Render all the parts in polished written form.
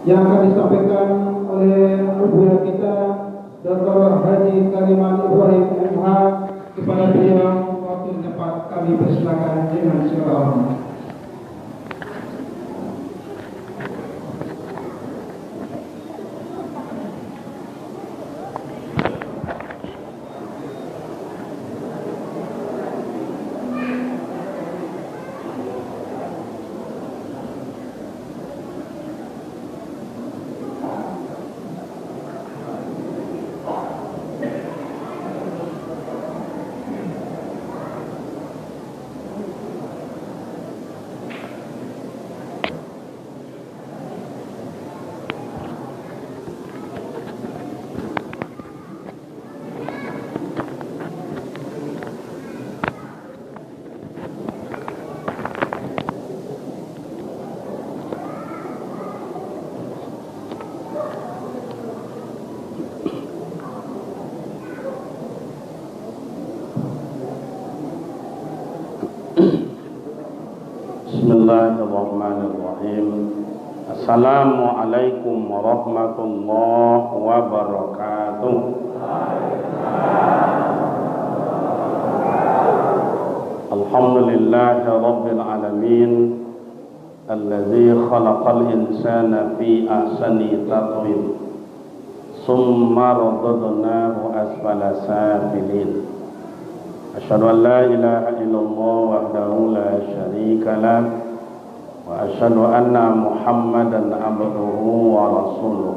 yang akan disampaikan oleh Buya kita Dr. Haji Kariman Ibrahim MH. Kepada beliau waktu dapat kami persilakan dengan segala hormat. Bismillahirrahmanirrahim. Assalamualaikum warahmatullahi wabarakatuh. Alhamdulillahi rabbil alamin alladzi khalaqal insana fi ahsani taqwim summa radadnahu asfala safilin. Asyhadu an la ilaha illallah wahdahu la syarika lah wa asyhadu anna Muhammadan abduhu wa rasuluh.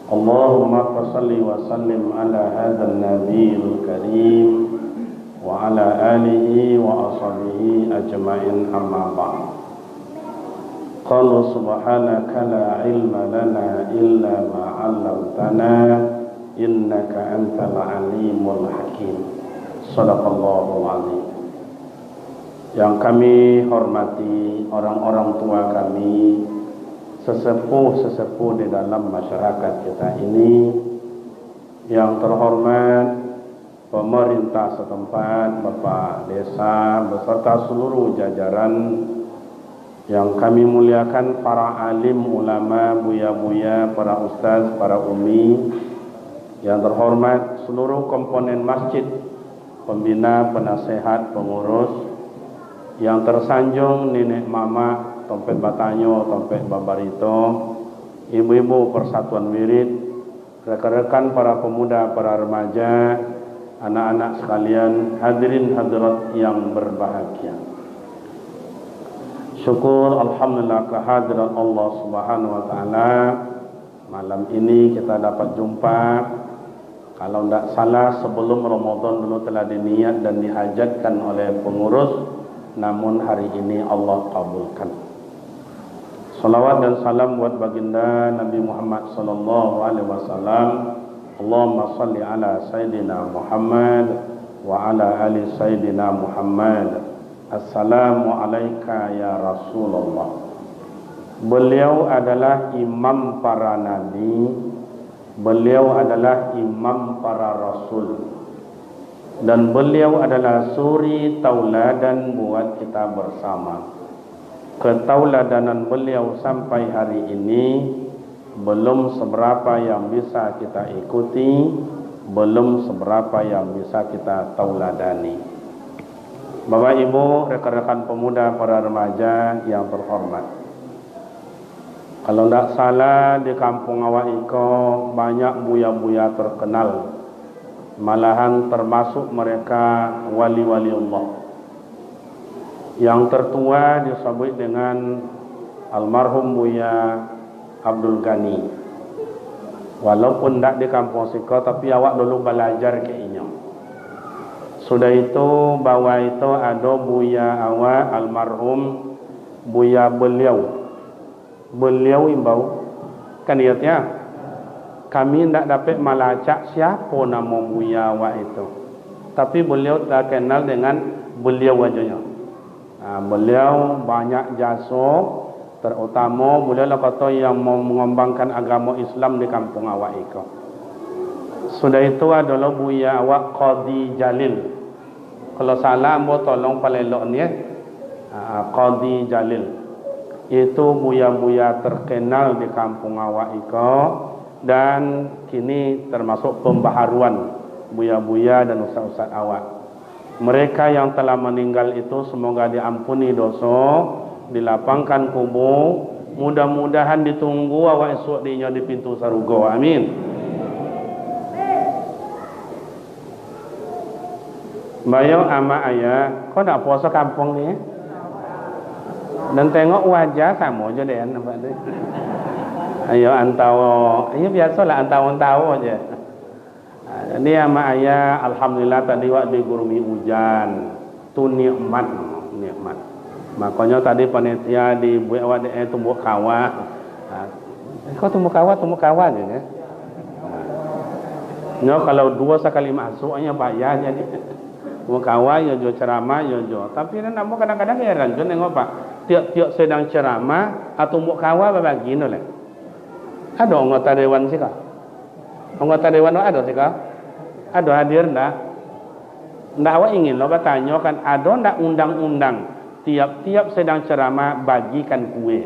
Allahumma shalli wa sallim ala hadzal nabiyil karim wa ala alihi wa ashabihi ajmain, amma ba'd. Qala subhanaka la ilma lana illa ma 'allamtana innaka antal alimul hakim. Shadaqallahul azim. Yang kami hormati orang-orang tua kami, sesepuh-sesepuh di dalam masyarakat kita ini, yang terhormat pemerintah setempat, Bapak Desa beserta seluruh jajaran, yang kami muliakan para alim, ulama, buya-buya, para ustaz, para umi, yang terhormat seluruh komponen masjid, pembina, penasehat, pengurus, yang tersanjung nenek mama, tompet batanyo, tompet babarito, ibu-ibu persatuan wirid, rekan-rekan para pemuda, para remaja, anak-anak sekalian, hadirin hadirat yang berbahagia. Syukur alhamdulillah kehadiran Allah Subhanahu wa taala, malam ini kita dapat jumpa. Kalau tidak salah sebelum Ramadan dulu telah diniat dan dihajatkan oleh pengurus, namun hari ini Allah kabulkan. Salawat dan salam buat baginda Nabi Muhammad sallallahu alaihi wasallam. Allahumma salli ala Sayyidina Muhammad wa ala ali Sayyidina Muhammad. Assalamu alayka ya Rasulullah. Beliau adalah imam para nabi, beliau adalah imam para rasul, dan beliau adalah suri tauladan buat kita bersama. Ketauladanan beliau sampai hari ini belum seberapa yang bisa kita ikuti, belum seberapa yang bisa kita tauladani. Bapak Ibu, rekan-rekan pemuda, para remaja yang terhormat, kalau tidak salah di kampung awak iko banyak buya-buya terkenal, malahan termasuk mereka wali-wali Allah. Yang tertua disebut dengan almarhum Buya Abdul Ghani. Walaupun tidak di kampung siko, tapi awak dulu belajar ke inyo. Sudah itu bawah itu ada Buya awak almarhum Buya beliau imbau kan iatnya kami tidak dapat melacak siapa nama Buya awak itu, tapi beliau tak kenal dengan beliau wajahnya. Beliau banyak jasa, terutama beliau lah kata yang mau mengembangkan agama Islam di kampung awak itu. Sudah itu adalah Buya awak Qadi Jalil. Kalau salah ambo tolong palelok ni Qadi Jalil. Itu buya-buya terkenal di kampung awak iko, dan kini termasuk pembaharuan buya-buya dan ustaz-ustaz awak. Mereka yang telah meninggal itu semoga diampuni dosa, dilapangkan kubur, mudah-mudahan ditunggu awak esok dinya di pintu surga. Amin. Bayang ama ayah, kau nak puasa kampung ni? Dan tengok wajah sama je deh nampak tu. Ayo antau, ayo biasalah antau aja. Jadi ama ayah, alhamdulillah tadi wak digurumi hujan, tu nikmat. Makanya tadi panitia dibuat awak tumbuh kawah. Kau tumbuh kawah je ya. No, kalau dua sekali masuknya bayar jadi. Tumbuh kawah yo jo ceramah yo jo. Tapi nak kadang-kadang ya ranjun nengok pak. Tiap-tiap sedang ceramah atau tumbuh kawah berbagi no le. Ada anggota dewan sih kah? Anggota dewan ada sih kah? Ada hadir dah. Ndak awak ingin lo bertanya kan ada ndak undang-undang tiap-tiap sedang ceramah bagikan kue.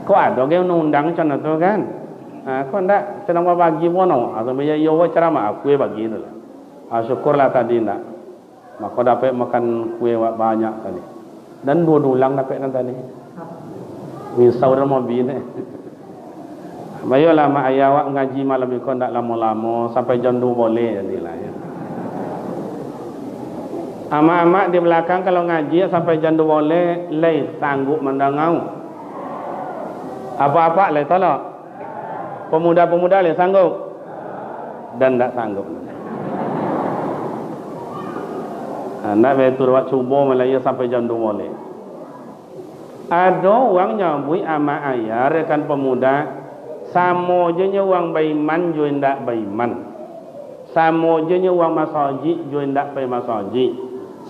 Kok ada ke undang macam tu kan? Kok ndak sedang bagi mono atau biaya yo ceramah kue bagi tu. Syukurlah tadi ndak. Maka dapat makan kue banyak tadi. Dan 2 dulang dapat tadi. Misau dah mobil ni. Bayolah mak ayah awak ngaji malam ni kau ndak lama-lama sampai jam 2 boleh jadilah ya. Amak-amak di belakang kalau ngaji sampai jam 2 boleh, lei sanggup mendangau. Apa-apa lei tolak. Pemuda-pemuda lei sanggup. Dan ndak sanggup. Nak betul buat cuba Melaya sampai jam 2 boleh. Ada orang nyambui ama ayah rekan pemuda sama je nya orang baiman jo ndak baiman. Sama je nya orang masajid jo ndak pai masajid.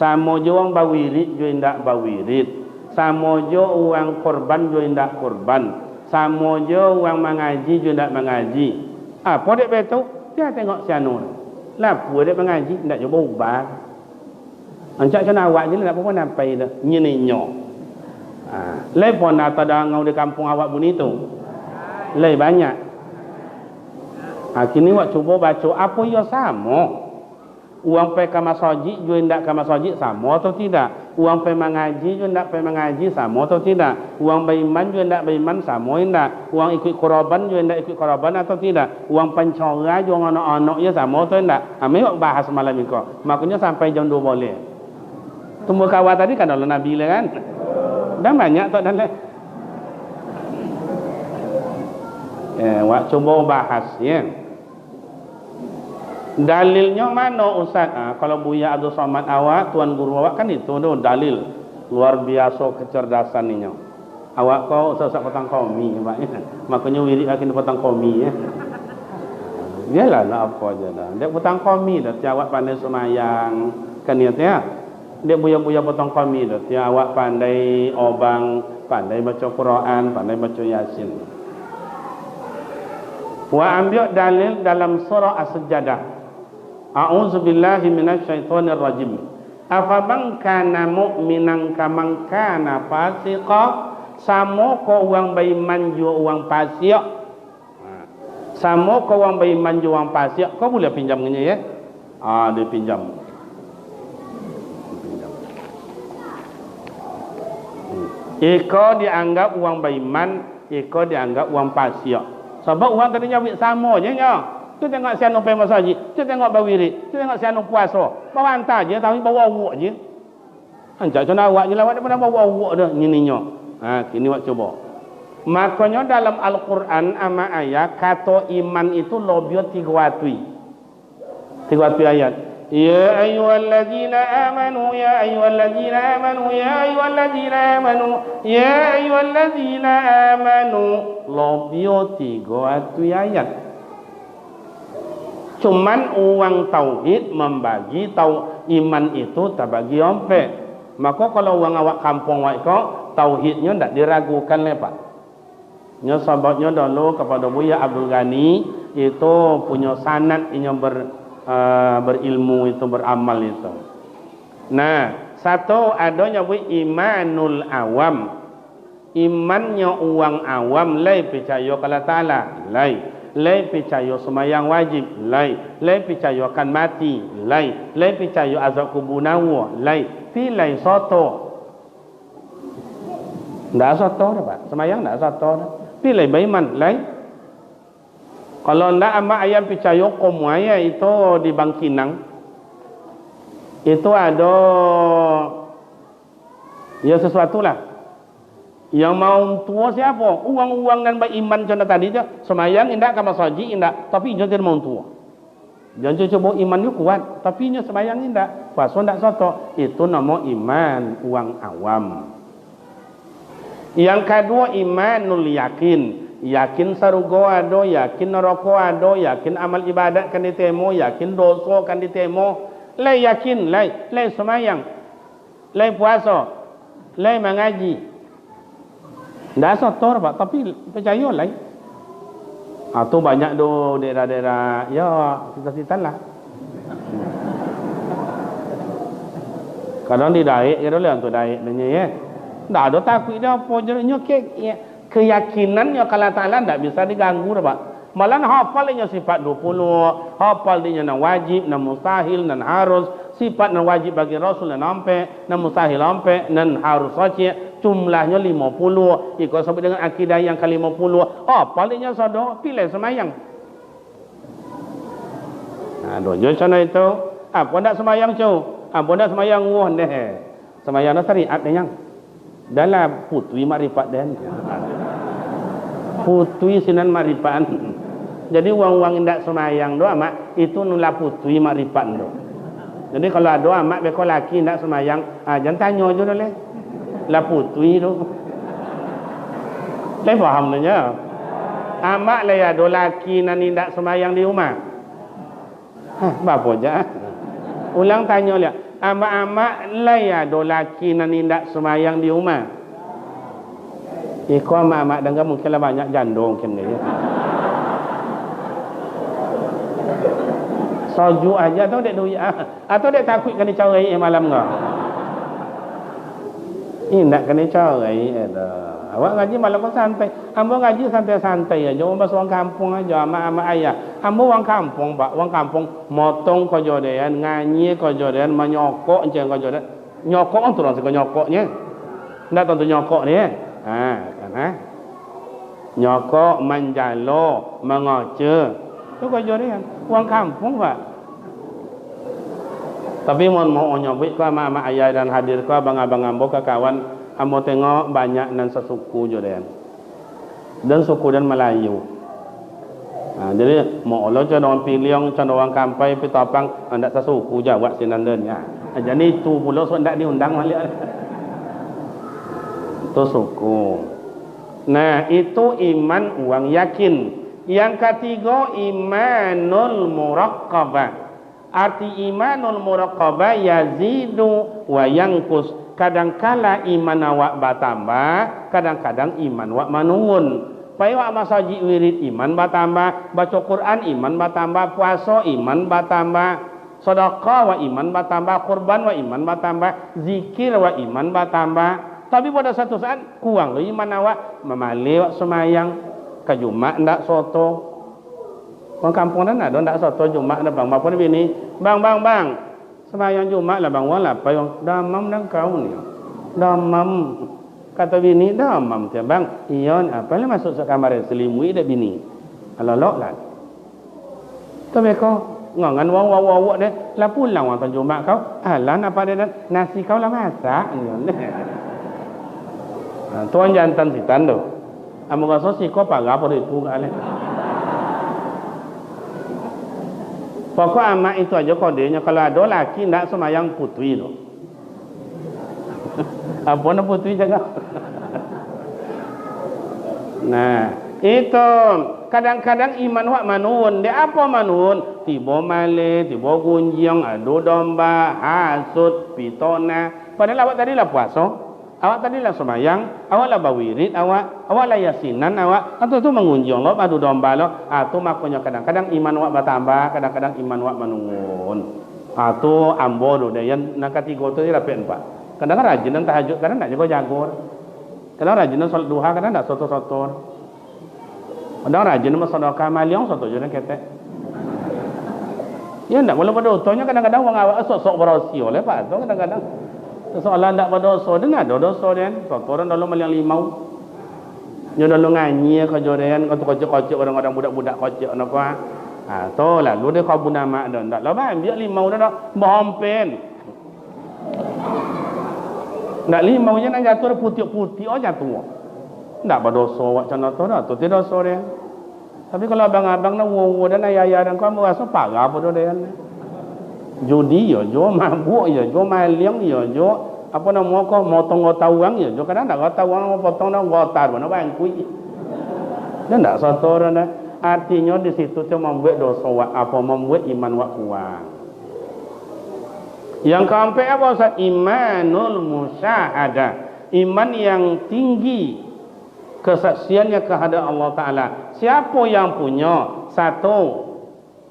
Sama je orang bawirid jo ndak bawirid. Sama je orang korban jo ndak korban. Sama je orang mengaji jo ndak mengaji. Apa dek betul? Dia tengok sianu. Lapu dek mengaji ndak jo ubah. Ancak kena awak je nak apa nampai dah. Nyini nyo. Lai pun atau dangau di kampung awak bunyi tu. Lai banyak. Kini awak cuba baca apa ya sama. Uang pe ke masjid juga ndak ke masjid sama atau tidak? Uang pe mengaji juga ndak pe mengaji sama atau tidak? Uang beriman juga ndak beriman sama ndak? Uang ikut korban juga ndak ikut korban atau tidak? Uang pencora juga anak-anak ya sama atau ndak? Kami bahas malam ini kok. Makanya sampai jam 2 boleh. Tumbuh kawah tadi kan Allah Nabi lah kan. Dan banyak tak dan wak cuba bahas ya. Dalilnya mana Ustaz? Kalau Buya Abdul Somad awak, tuan guru awak kan itu tu dalil luar biasa kecerdasan ni. Awak kau Ustaz petang komi Pak ya. Makanya wirid akan petang komi ya. Yalah nak apa aja dah. Dia petang komi dah awak pandai semayang kan niatnya. Dia buya-buya potong kami dah. Dia awak pandai obang, pandai baca Quran, pandai baca Yasin. Wa ambil dalil dalam surah As-Sajdah. A'udzubillahi minasyaitonir rajim. Afaman kana mu'minan kaman kana fasiqa, sama ko orang beriman juga orang fasik. Sama ko orang beriman juga orang fasik. Kau boleh pinjam dengan ya? Dia pinjam. Iko dianggap uang beriman, iko dianggap uang fasik. Sebab uang tadi nyawik sama je nya. Tu tengok sianu pergi masjid, tu tengok bawirid, tu tengok sianu puasa. Bawa hantar je tapi bawa awak je. Hancak cuna awak je lawat daripada bawa awak dah nyininya. Kini awak cuba. Makanya dalam Al-Quran ama ayat kata iman itu lebih 3 watui. 3 watui ayat. Ya ayyuhalladzina amanu ya ayyuhalladzina amanu ya ayyuhalladzina amanu ya ayyuhalladzina amanu lebih 3 watui ayat. Cuman orang tauhid membagi iman itu tak bagi ompe. Maka kalau orang awak kampung awak kau tauhidnya tidak diragukan lepas. Nya sebabnya dulu kepada Buya Abdul Ghani itu punya sanad yang berilmu itu beramal itu. Nah, satu adanya imanul awam. imannya uang awam lai percaya kepada Ta'ala, lai percaya semayang wajib, lai percaya akan mati, lai percaya azab kubur nawa, lai soto. Tak soto dah Pak, semayang tak soto dah. Pilih beriman, lai. Kalau nak amak ayam percaya komwaya itu di Bangkinang, itu ada ya sesuatu lah. Yang mau tua siapa? Uang-uang dan beriman contoh tadi je. Semayang indak ke masaji indak, tapi dia mau tua. Jangan coba iman dia kuat, tapi dia semayang indak. Puasa indak soto. Itu nama iman uang awam. Yang kedua imanul yakin. Yakin saruga ada, yakin neraka ada, yakin amal ibadat kan diterima, yakin dosa kan diterima. Lai yakin, lai semayang, lai puasa, lai mengaji. Tidak sotor Pak, tapi percaya lah. Itu banyak do daerah-daerah, ya cita-cita lah. Kadang di daik, kira lah untuk daik nanya ya. Tak ada takut dia apa jeruknya keyakinannya kalau Ta'ala tidak bisa diganggu Pak. Malah hafal dia sifat 20, hafal dia nan wajib, nan mustahil, nan harus, sifat nan wajib bagi Rasul nan sampai, nan mustahil sampai, nan harus saja. Jumlahnya 50. Ikut sampai dengan akidah yang ke 50. Palingnya sodoh, pilih semayang. Nah, dojo sana itu. Apa nak semayang cu? Apa nak semayang wuh deh. Semayang nak syariat yang dalam putwi marifat dan putwi sinan marifat. Jadi uang-uang indak semayang doa mak itu nula putwi marifat do. Jadi kalau ada mak beko laki indak semayang, jangan tanya je dah leh. Lah putui tu. Saya faham nanya. Amak lah ya do laki nan tidak semayang di rumah. Apa je? Ulang tanya dia. Amak-amak lah ya do laki nan tidak semayang di rumah. Iko amak-amak dengar mungkinlah banyak jandung mungkin ni. Soju aja atau dek duit atau dek takut kena cari malam ngah. Nak kena cari awak ngaji malam kau santai. Ambo ngaji santai-santai aja. Ambo orang kampung aja ama ayah. Ambo orang kampung Pak, orang kampung motong kau jodohan, ngaji kau jodohan, menyokok je kau jodohan. Nyokok kan turun sekau nyokoknya. Ndak tentu nyokok ni. Kan nyokok, menjalo, mengoce. Tu kau jodohan. Orang kampung Pak. Tapi mau nyobit ko ama ayah dan hadir ko abang-abang ambo ke kawan ambo tengok banyak nan sesuku jodohan. Dan suku dan Melayu. Jadi mau lo orang piliang orang kampai pitopang ndak sesuku jawab sinan den ya. Jadi itu pula so ndak diundang balik. Itu suku. Nah, itu iman uang yakin. Yang ketiga imanul muraqqabah. Arti imanul muraqabah yazidu wa yanqus. Kadang-kala iman awak bertambah, kadang-kadang iman awak menurun. Pai awak masaji wirid iman bertambah, baca Quran iman bertambah, puasa iman bertambah, sedekah wa iman bertambah, kurban wa iman bertambah, zikir wa iman bertambah. Tapi pada satu saat kurang iman awak, memalih awak semayang, ke Jumat ndak soto. Orang kampung dah ada ndak soto Jumat dah bang. Apa ni bini? Bang. Sembahyang Jumat lah bang. Wala apa yang damam dan kau ni. Damam. Kata bini damam dia bang. Iyon apa lah masuk ke kamar selimut dah bini. Alolok lah. Tapi kau ngangan wawak deh. Lah pulang waktu Jumat kau. Alah apa dia nasi kau lah masak. Tuan jantan sitan tu. Amu kau si kau pagah pada itu kan. Pokok amak itu aja kodenya. Kalau ada laki tidak semayang putri tu. Apa nak putri jaga? Nah, itu kadang-kadang iman wak manun. Dia apa manun? Tiba male, tiba gunjang, adu domba, hasut, pitona. Padahal awak tadi lah puasa. Awak tadi lah semayang, awak lah bawirid, awak lah yasinan, awak atau tu mengunjung lo, adu domba lo, atau makanya kadang-kadang iman awak bertambah, kadang-kadang iman awak menurun. Atau ambo do, dan nak ketiga tu dia dapat empat. Kadang-kadang rajin dan tahajud, kadang nak jago. Kalau rajin solat duha kadang tak soto-soto. Kadang rajin sedekah maliang soto je ketek. Ya ndak boleh berdosa-nya kadang-kadang orang awak sok-sok berosio lepas tu kadang-kadang. Soalan ndak berdosa dengar dosa dia. Soto orang dalam maliang limau. Nyo dalam nganyi ke jorean kau kocok-kocok orang-orang budak-budak kocok nak apa. Ha tu lah lu dia kau guna mak dah. Ndak lah ambil limau dah bompen. Ndak limau nya nak jatuh putih-putih oh jatuh. Ndak berdosa wak cana tu dah tu tidak dosa dia. Tapi kalau abang-abang nak wo dan ayah dan kau merasa parah apa dia. Judi yo, jo mabuk yo, jo maliang yo, jo apa nama kau motong tawang yo, jo kadang tak tawang potong nak gotar mana bangkui. Dan tak satu dah. Artinya di situ tu membuat dosa wak apa membuat iman wak kuat. Yang keempat apa Ustaz? Imanul musyahadah. Iman yang tinggi kesaksiannya kehadap Allah Ta'ala. Siapa yang punya? Satu,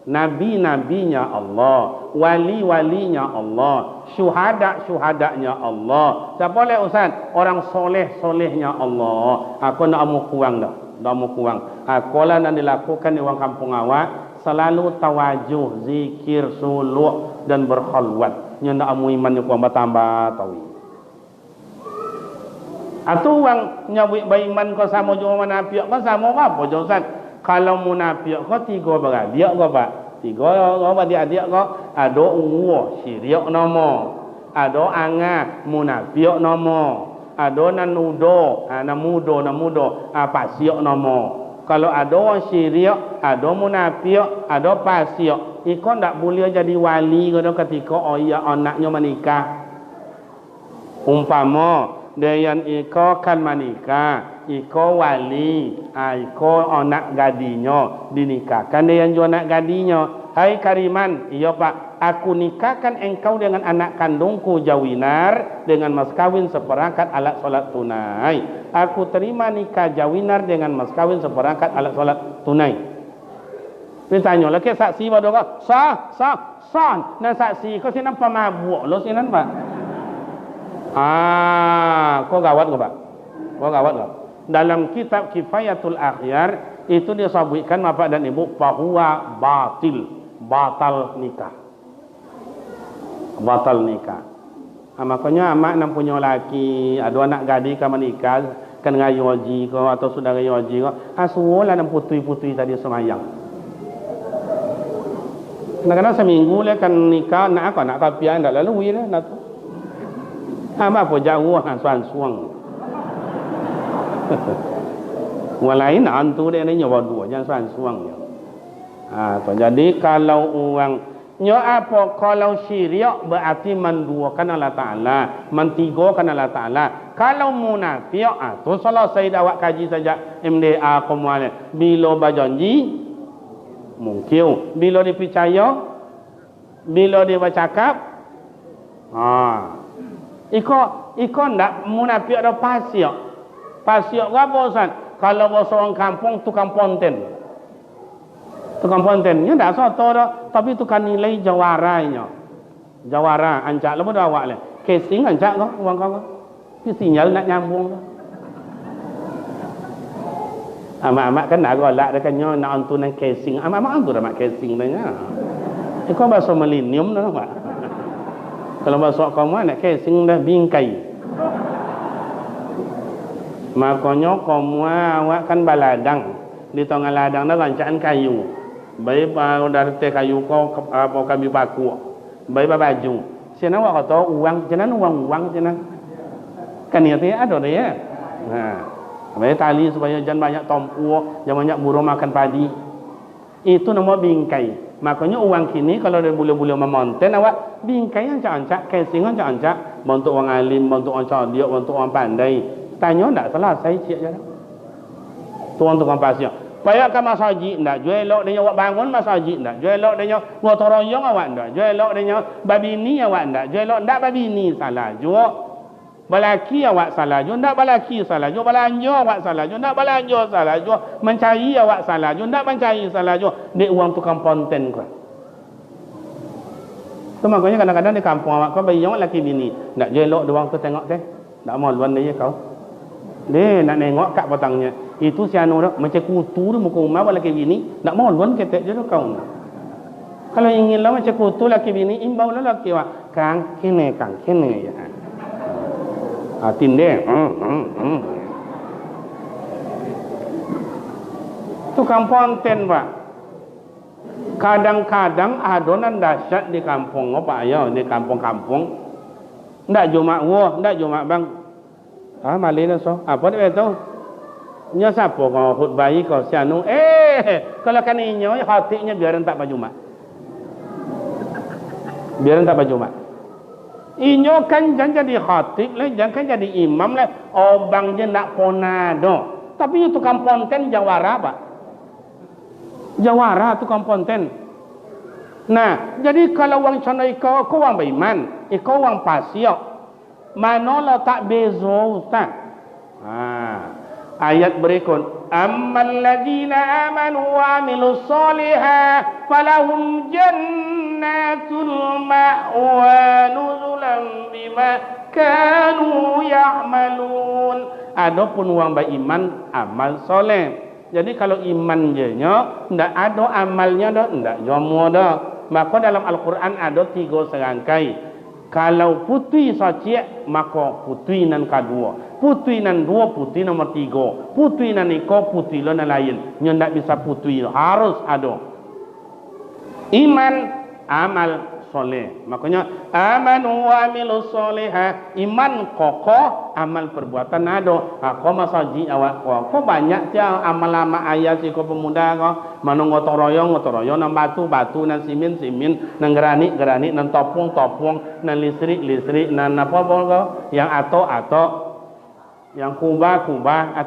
nabi-nabinya Allah, wali-walinya Allah, syuhada-syuhadanya Allah. Siapa boleh Ustaz? Orang soleh-solehnya Allah. Aku nak mau kurang dah. Tak mau kurang. Aku lah nak dilakukan di orang kampung awak selalu tawajuh, zikir, suluk dan berkhalwat. Nya nak amu iman yang kuat bertambah tahu. Atau orang nyawik beriman kau sama juga munafik kau sama apa je Ustaz? Kalau munafik kau tiga beradik kau pak. Tiga kau adik-adik kau ada uwa syirik nama. Ada angah munafik nama. Ada nanudo, namudo pasik nama. Kalau ada orang syirik, ada munafik, ada pasik. Iko tak boleh jadi wali ketika ayah anaknya menikah. Umpama dia yang iko kan menikah, iko wali, iko anak gadinya dinikahkan dia yang anak gadinya. Hai Kariman, iya Pak, aku nikahkan engkau dengan anak kandungku Jawinar dengan mas kawin seperangkat alat solat tunai. Aku terima nikah Jawinar dengan mas kawin seperangkat alat solat tunai. Ditanya lagi saksi pada kau, sah. Nah saksi kau sinan pemabuk lo sinan Pak. Kau gawat kau Pak. Kau gawat kau. Dalam kitab Kifayatul Akhyar itu dia sebutkan bapak dan ibu bahwa batal nikah. Makanya amak nak punya laki, ada anak gadis kan menikah, kan ngayu haji kau atau sudah ngayu haji kau, asulah dan putui-putui tadi semayang. Kadang-kadang seminggu le kan nikah nak kapian dak lalu lah nak tu. Apa jauh suang. Walain antu dia ni nyawa dua jangan suang. Jadi kalau orang nyo apa kalau syirik berarti menduakan Allah Taala, mentigakan Allah Taala. Kalau munafik tu selesai awak kaji saja MDA komual. Bila berjanji mungkin, bila dipercaya, bila dia bercakap iko ndak munafik ada pasir. Pasir apa Ustaz? Kalau bahasa orang kampung tukang ponten. Tukang pontennya tak soto dah, tapi tukang nilai jawaranya. Jawara ancak lepas dah awak le. Casing ancak kau uang kau. Pi sinyal nak nyambung dah. Amak-amak kan nak golak dah kan nak antu nang casing. Amak-amak antu dah mak casing dah nya. Kau bahasa milenium dah Pak. Kalau bahasa kamu nak casing dah bingkai. Makanya kamu awak kan baladang. Di tengah ladang dah rancaan kayu. Baik dari teh kayu kau apa kami paku. Baik baju. Sina awak kata uang, jangan uang jangan. Kan ya ada dia. Baik tali supaya jangan banyak tompu, jangan banyak burung makan padi. Itu nama bingkai. Makanya uang kini kalau dia boleh-boleh memonten awak bingkai ancak-ancak, casing ancak-ancak, bentuk orang alim, bentuk orang cerdik, bentuk orang pandai. Tanya tak salah saya cik je. Tuan tukang pasir. Payah kan masjid ndak, jual elok dia awak bangun masjid ndak, jual elok dia gotong royong awak ndak, jual elok dia babini awak ndak, jual elok ndak babini salah juga. Balaki awak salah juga, ndak balaki salah juga, belanja awak salah juga, ndak belanja salah juga, mencari awak salah juga, ndak mencari salah juga. Dek uang tukang ponten kau. Tu makanya kadang-kadang di kampung awak kau bayi awak laki bini, ndak jual elok dia orang tu tengok teh. Ndak mau luan dia kau. Dia nak nengok kat petangnya. Itu si anu dah macam kutu tu muka umah laki bini, nak mau luan ketek je tu kau. Kalau ingin lah macam kutu laki bini, imbau lah laki wak. Kang kene ya. Tinde. Tukang ponten pak. Kadang-kadang adonan dahsyat di kampung apa ayo di kampung-kampung. Ndak cuma ndak cuma bang. Malih dah so. Apa dia tu? Nya siapa kau khutbah kau si anu? Kalau kan inyo hatinya biaran tak baju mak. Biaran tak baju mak. Inyo kan jangan jadi khatib lah, jangan jadi imam lah. Obang je nak ponado. Tapi itu tukang ponten jawara pak. Jawara tukang ponten. Nah, jadi kalau wang cono iko wang beriman, iko wang pasiok. Manolah tak bezo ustaz. Ayat berikut, ammal ladzina amanu wa amilus solihat falahum jannatul ma'wa nuzulan bima kanu ya'malun. Adapun wang beriman amal soleh. Jadi kalau iman je nya ndak ada amalnya dah, ndak jomo dah. Maka dalam Al-Quran ada 3 serangkai. Kalau putri saciak maka putri nan kedua, putri nan 2, putri nomor 3, putri nan iko putri lo nan lain. Nya ndak bisa putri, harus ada iman amal soleh. Makanya amanu wa amilus solihah, iman kokoh, amal perbuatan ada. Kau masaji awak kau banyak dia amal-amal ayat si kau pemuda kau mana ngotoroyong nang batu nan simin nan granit nan topung nan listrik nan apa kau yang ato yang kubah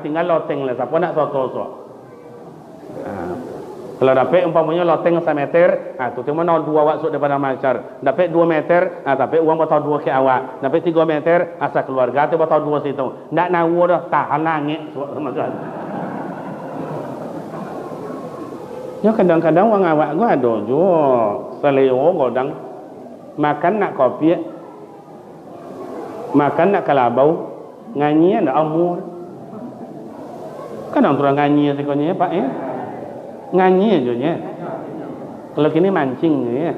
tinggal loteng lah siapa nak soto. Kalau dapat umpamanya loteng 1 meter, tu cuma 2 awak sud daripada masyar. Dapat 2 meter, tapi uang batau 2 ke awak. Dapat 3 meter, asal keluarga tu batau 2 situ. Ndak nawu dah tahan langit masyar. Ya kadang-kadang wang awak gua ada juga seleo godang makan nak kopi, makan nak kalabau, nganyi nak umur. Kadang turang nganyi sekonya Pak nganyi aja nya. Kalau kini mancing ya.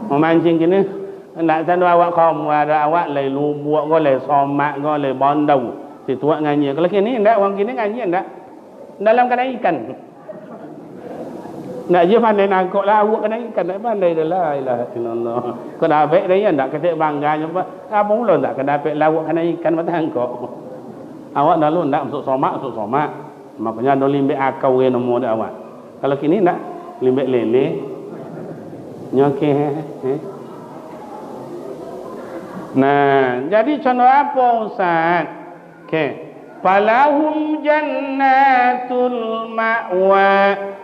Mau mancing kini ndak san awak kaum ada awak lai lubuk go lai somak go lai bondau. Si tua nganyi. Kalau kini ndak orang kini nganyi ndak. Dalam kadang ikan. Ndak je pandai nangkok lawak kadang ikan ndak pandai dah la ilaha illallah. Kau dapat dia ndak ketik bangganya apa. Apa mula ndak kena dapat lawak kadang ikan matangkok. Awak dah lu ndak masuk somak. Makanya do limbe akau we nombor dah awak. Kalau kini nak limbek lele nyoke. Nah, jadi contoh apa Ustaz? Falahum jannatul ma'wa,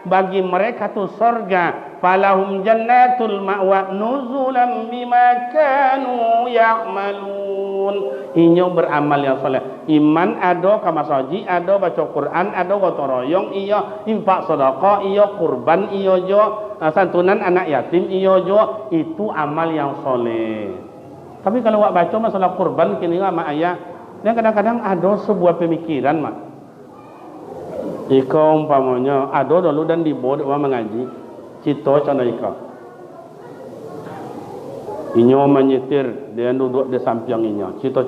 bagi mereka tu surga. Falahum jannatul ma'wa nuzulan bima kanu ya'malun. Inyo beramal yang soleh. Iman ada, kamasaji ada, baca Quran ada, gotoroyong iya, infak sedekah iya, kurban iya jo, santunan anak yatim iya jo, itu amal yang soleh. Tapi kalau wak baca masalah kurban kini sama ayah, dan kadang-kadang ada sebuah pemikiran mak. Ika umpamanya ada dulu dan dibawa orang mengaji, cito contoh ika. Inyo menyetir, dia duduk di samping inyo, cito.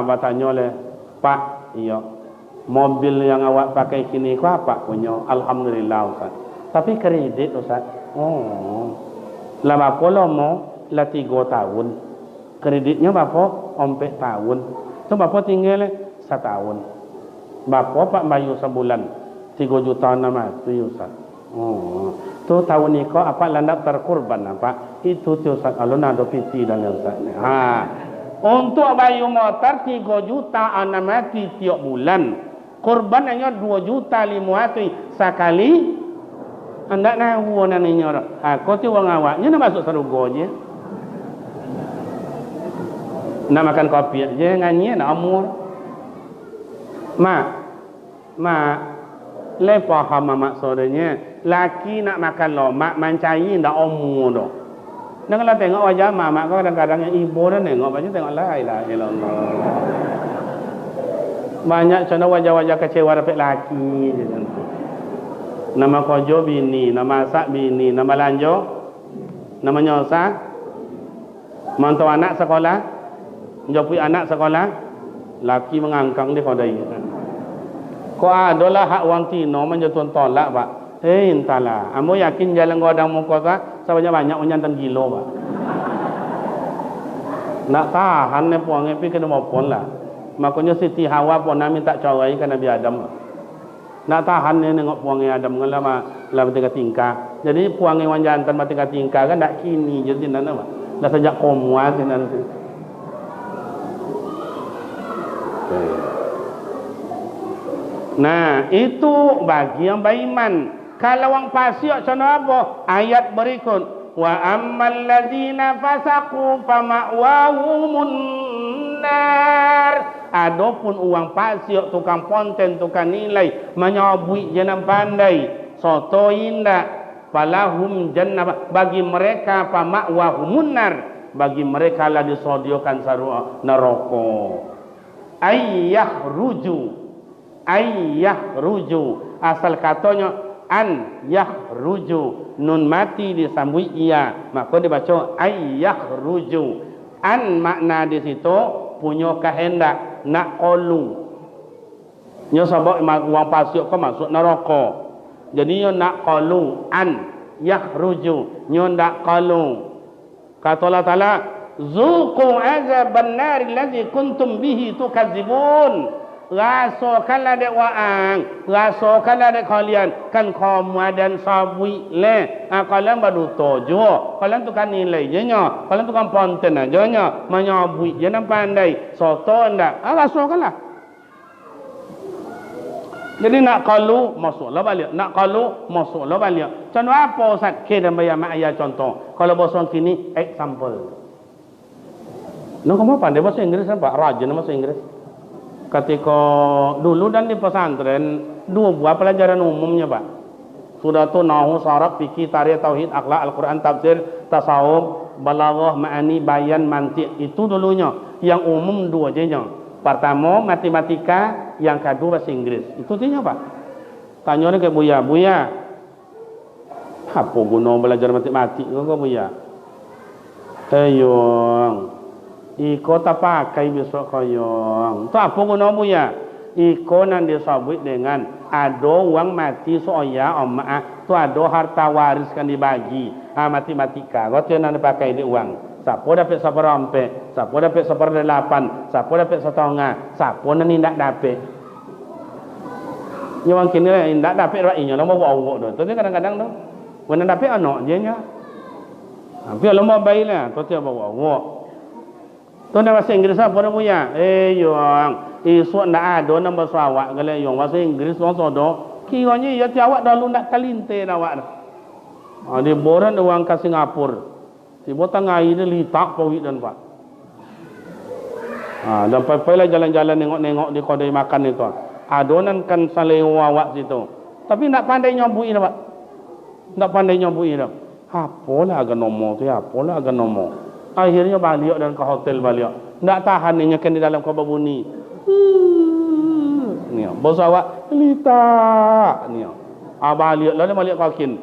Bertanya oleh Pak, iya, mobil yang awak pakai kini ku apa punya? Alhamdulillah Ustaz. Tapi kredit Ustaz. Lah apa lama? Lah 3 tahun. Kreditnya berapa? 4 tahun. Tu berapa tinggal 1 tahun. Berapa Pak bayar sebulan? 3 juta nama tu Ustaz. Tu tahun ni kau apa landak terkurban apa? Itu tu Ustaz. Alun ada piti dan Ustaz. Untuk bayu motor 3 juta anak mati tiap bulan. Korban hanya 2 juta 500 sekali. Anda nak huan ni nyor. Kau tu orang awaknya nak masuk surga je. Nak makan kopi je nganyi nak umur. Mak, le paham maksudnya. Laki nak makan lomak mancai ndak umur dah. Dan kalau tengok wajah mak kau kadang-kadang yang ibu dah tengok macam tengok la ilaha illallah. Banyak contoh wajah-wajah kecewa dapat laki je contoh. Nama kojo bini, nama sak bini, nama lanjo, nama nyosa, mantau anak sekolah, jopui anak sekolah, laki mengangkang di kodai. Kau adalah hak wang tino menjatuh tolak pak. Entahlah, amu yakin jalan godang muka sah, sebanyak banyak unyantan gilo pak. Nak tahan ni puangnya pergi kena maupun lah. Makanya Siti Hawa pun nak minta cawai kan Nabi Adam. Nak tahan ni nengok puangnya Adam kan lama tingkah. Jadi puangnya wan jantan tingkah kan tak kini je sinan apa. Dah sejak komua sinan. Nah, itu bagi yang beriman. Kalau orang fasik macam apa? Ayat berikut. Wa ammal ladzina fasaqu fama'wahumun nar. Adapun orang fasik tukang konten, tukang nilai, menyabui jangan pandai, soto indah, falahum jannah, bagi mereka fama'wahumun nar, bagi mereka lah disediakan sarua neraka. Ayyah ruju asal katanya an yahruju, nun mati disambui ia, maka dibaca ayyahruju. An makna di situ punya kehendak, nak qalu. Nya sebab wang pasuk kau masuk neraka. Jadi nya nak qalu an yahruju, nya nak qalu. Kata Allah Taala, zuqu azaban nar allazi kuntum bihi tukadzibun. Rasakanlah dek waang, rasakanlah dek kalian kan komadan sabui le. Kalian baru tojo, kalian tu kan nilai je nya, kalian tu kan ponten aja nya, menyabui jangan pandai, soto ndak. Rasakanlah. Jadi nak qalu masuklah balik, nak qalu masuklah balik. Contoh apa Ustaz? Kita bayar mak ayat contoh. Kalau bahasa kini example. Nak kamu pandai bahasa Inggeris apa? Rajin bahasa Inggeris. Ketika dulu dan di pesantren 2 buah pelajaran umumnya pak. Sudah tu nahu, saraf, fikih, tarikh, tauhid, akhlak, Al-Quran, tafsir, tasawuf, balaghah, ma'ani, bayan, mantiq. Itu dulunya. Yang umum 2 je nya. Pertama matematika, yang kedua bahasa Inggris. Itu dia pak. Tanya ni ke Buya, Buya, apa guna belajar matematik kau Buya? Ayong. Iko tak pakai besok koyong. Tu apa guna Buya? Iko nan disebut dengan ada uang mati soya omah. Tu ada harta waris kan dibagi. Matematika. Kau tu nan pakai di uang. Siapa dapat 1/4, siapa dapat 1/8, siapa dapat 1/2, siapa nan tidak dapat. Yang kini lah tidak dapat rakyatnya. Lama buat awak tu. Tu kadang-kadang tu. Mana dapat anak je nya. Tapi lama baik lah. Tu dia bawa awak. Tu nama bahasa Inggeris apa dah punya? Yang isu ndak ada nama bahasa awak kalau yang bahasa Inggeris bahasa do. Kiranya ya ti awak dah lu nak kalinte awak. Di boran orang ke Singapura. Tiba tengah ini litak pawit dan pak. Dan pai-pailah jalan-jalan nengok-nengok di kedai makan itu. Adonan kan salewa awak situ. Tapi ndak pandai nyobui dah pak. Ndak pandai nyobui dah. Apalah agama tu ya? Apalah agama. Akhirnya balik dan ke hotel balik. Tak tahan ni nyakan di dalam kubur bunyi. Ni, bos awak lita. Ni, balik lalu balik kakin.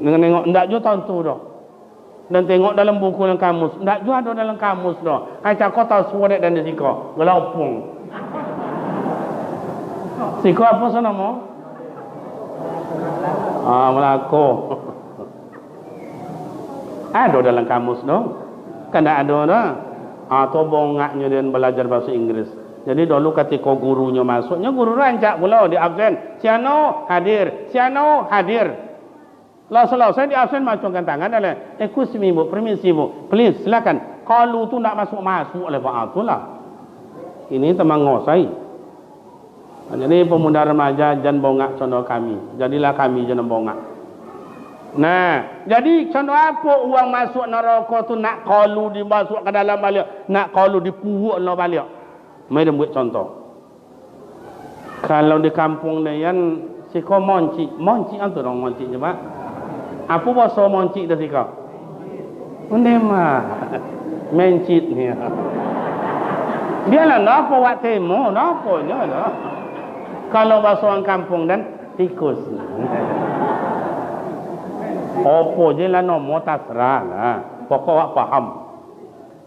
Nengok ndak jo tahun tu dah. Dan tengok dalam buku dalam kamus, ndak jo ada dalam kamus dah. Kaca kota suara dan disiko, gelaupung. Siko apa nama? Melako. Ada dalam kamus dong. Kan tak ada dah. Atau bongaknya dia belajar bahasa Inggris. Jadi dulu ketika gurunya masuknya, guru rancak pula di absen. Siano hadir, Siano hadir. Lah selesai di absen macamkan tangan adalah excuse me bu, permisi bu, please silakan. Kalau tu nak masuk oleh Pak Atulah. Ini teman ngosai. Jadi pemuda remaja jangan bongak contoh kami. Jadilah kami jangan bongak. Nah, jadi contoh apa uang masuk neraka tu nak qalu dimasuk ke dalam balik, nak qalu dipuuk lo balik. Mai dia buat contoh. Kalau di kampung layan siko monci, monci antu dong monci je pak. Apa bahasa monci dah siko? Ini mah mencit ni. Biarlah apa buat temo, apanya lah. Kalau bahasa orang kampung dan tikus. Apa je lah nombor terserah lah. Pokok awak faham.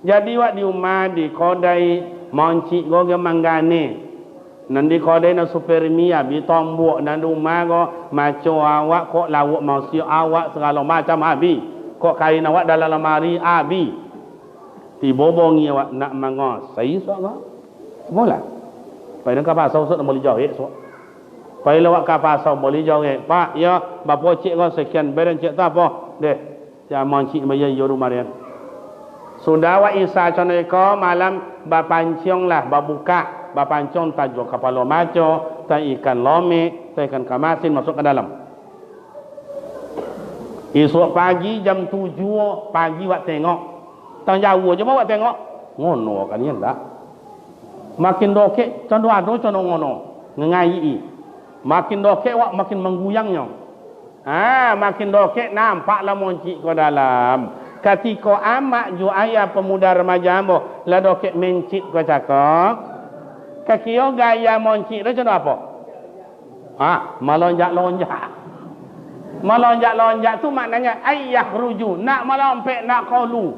Jadi awak di rumah di kodai moncik go ke manggane. Nanti kodai na supermia bi tombok dan rumah go maco awak kok lawak manusia awak segala macam habis. Kok kain awak dalam lemari habis. Dibobongi awak nak mangos. Saya sok go. Semolah. Pai nang kapal sok nak boleh jauh sok. Pai lawak kapal sok boleh jauh. Pak ya bapa cik go sekian beren cik tak apa. Deh. Jangan cik bayar yo rumah dia. Sudah awak isa coneko malam bapancong lah babuka. Bapancong tajuk kepala maco, tak ikan lome, tak ikan kamasin masuk ke dalam. Esok pagi jam 7 pagi awak tengok. Tang jauh je awak tengok. Ngono kan ya tak? Makin dokek condo ado condo ngono. Ngai. Makin dokek awak makin mengguyangnya. Makin dokek nampaklah moncik ke dalam. Ketika amak ju ayah pemuda remaja ambo, la dokek mencit ke cakap. Kakio gaya moncik tu condo apa? Melonjak-lonjak. Melonjak-lonjak tu maknanya ayah ruju, nak melompek, nak qalu.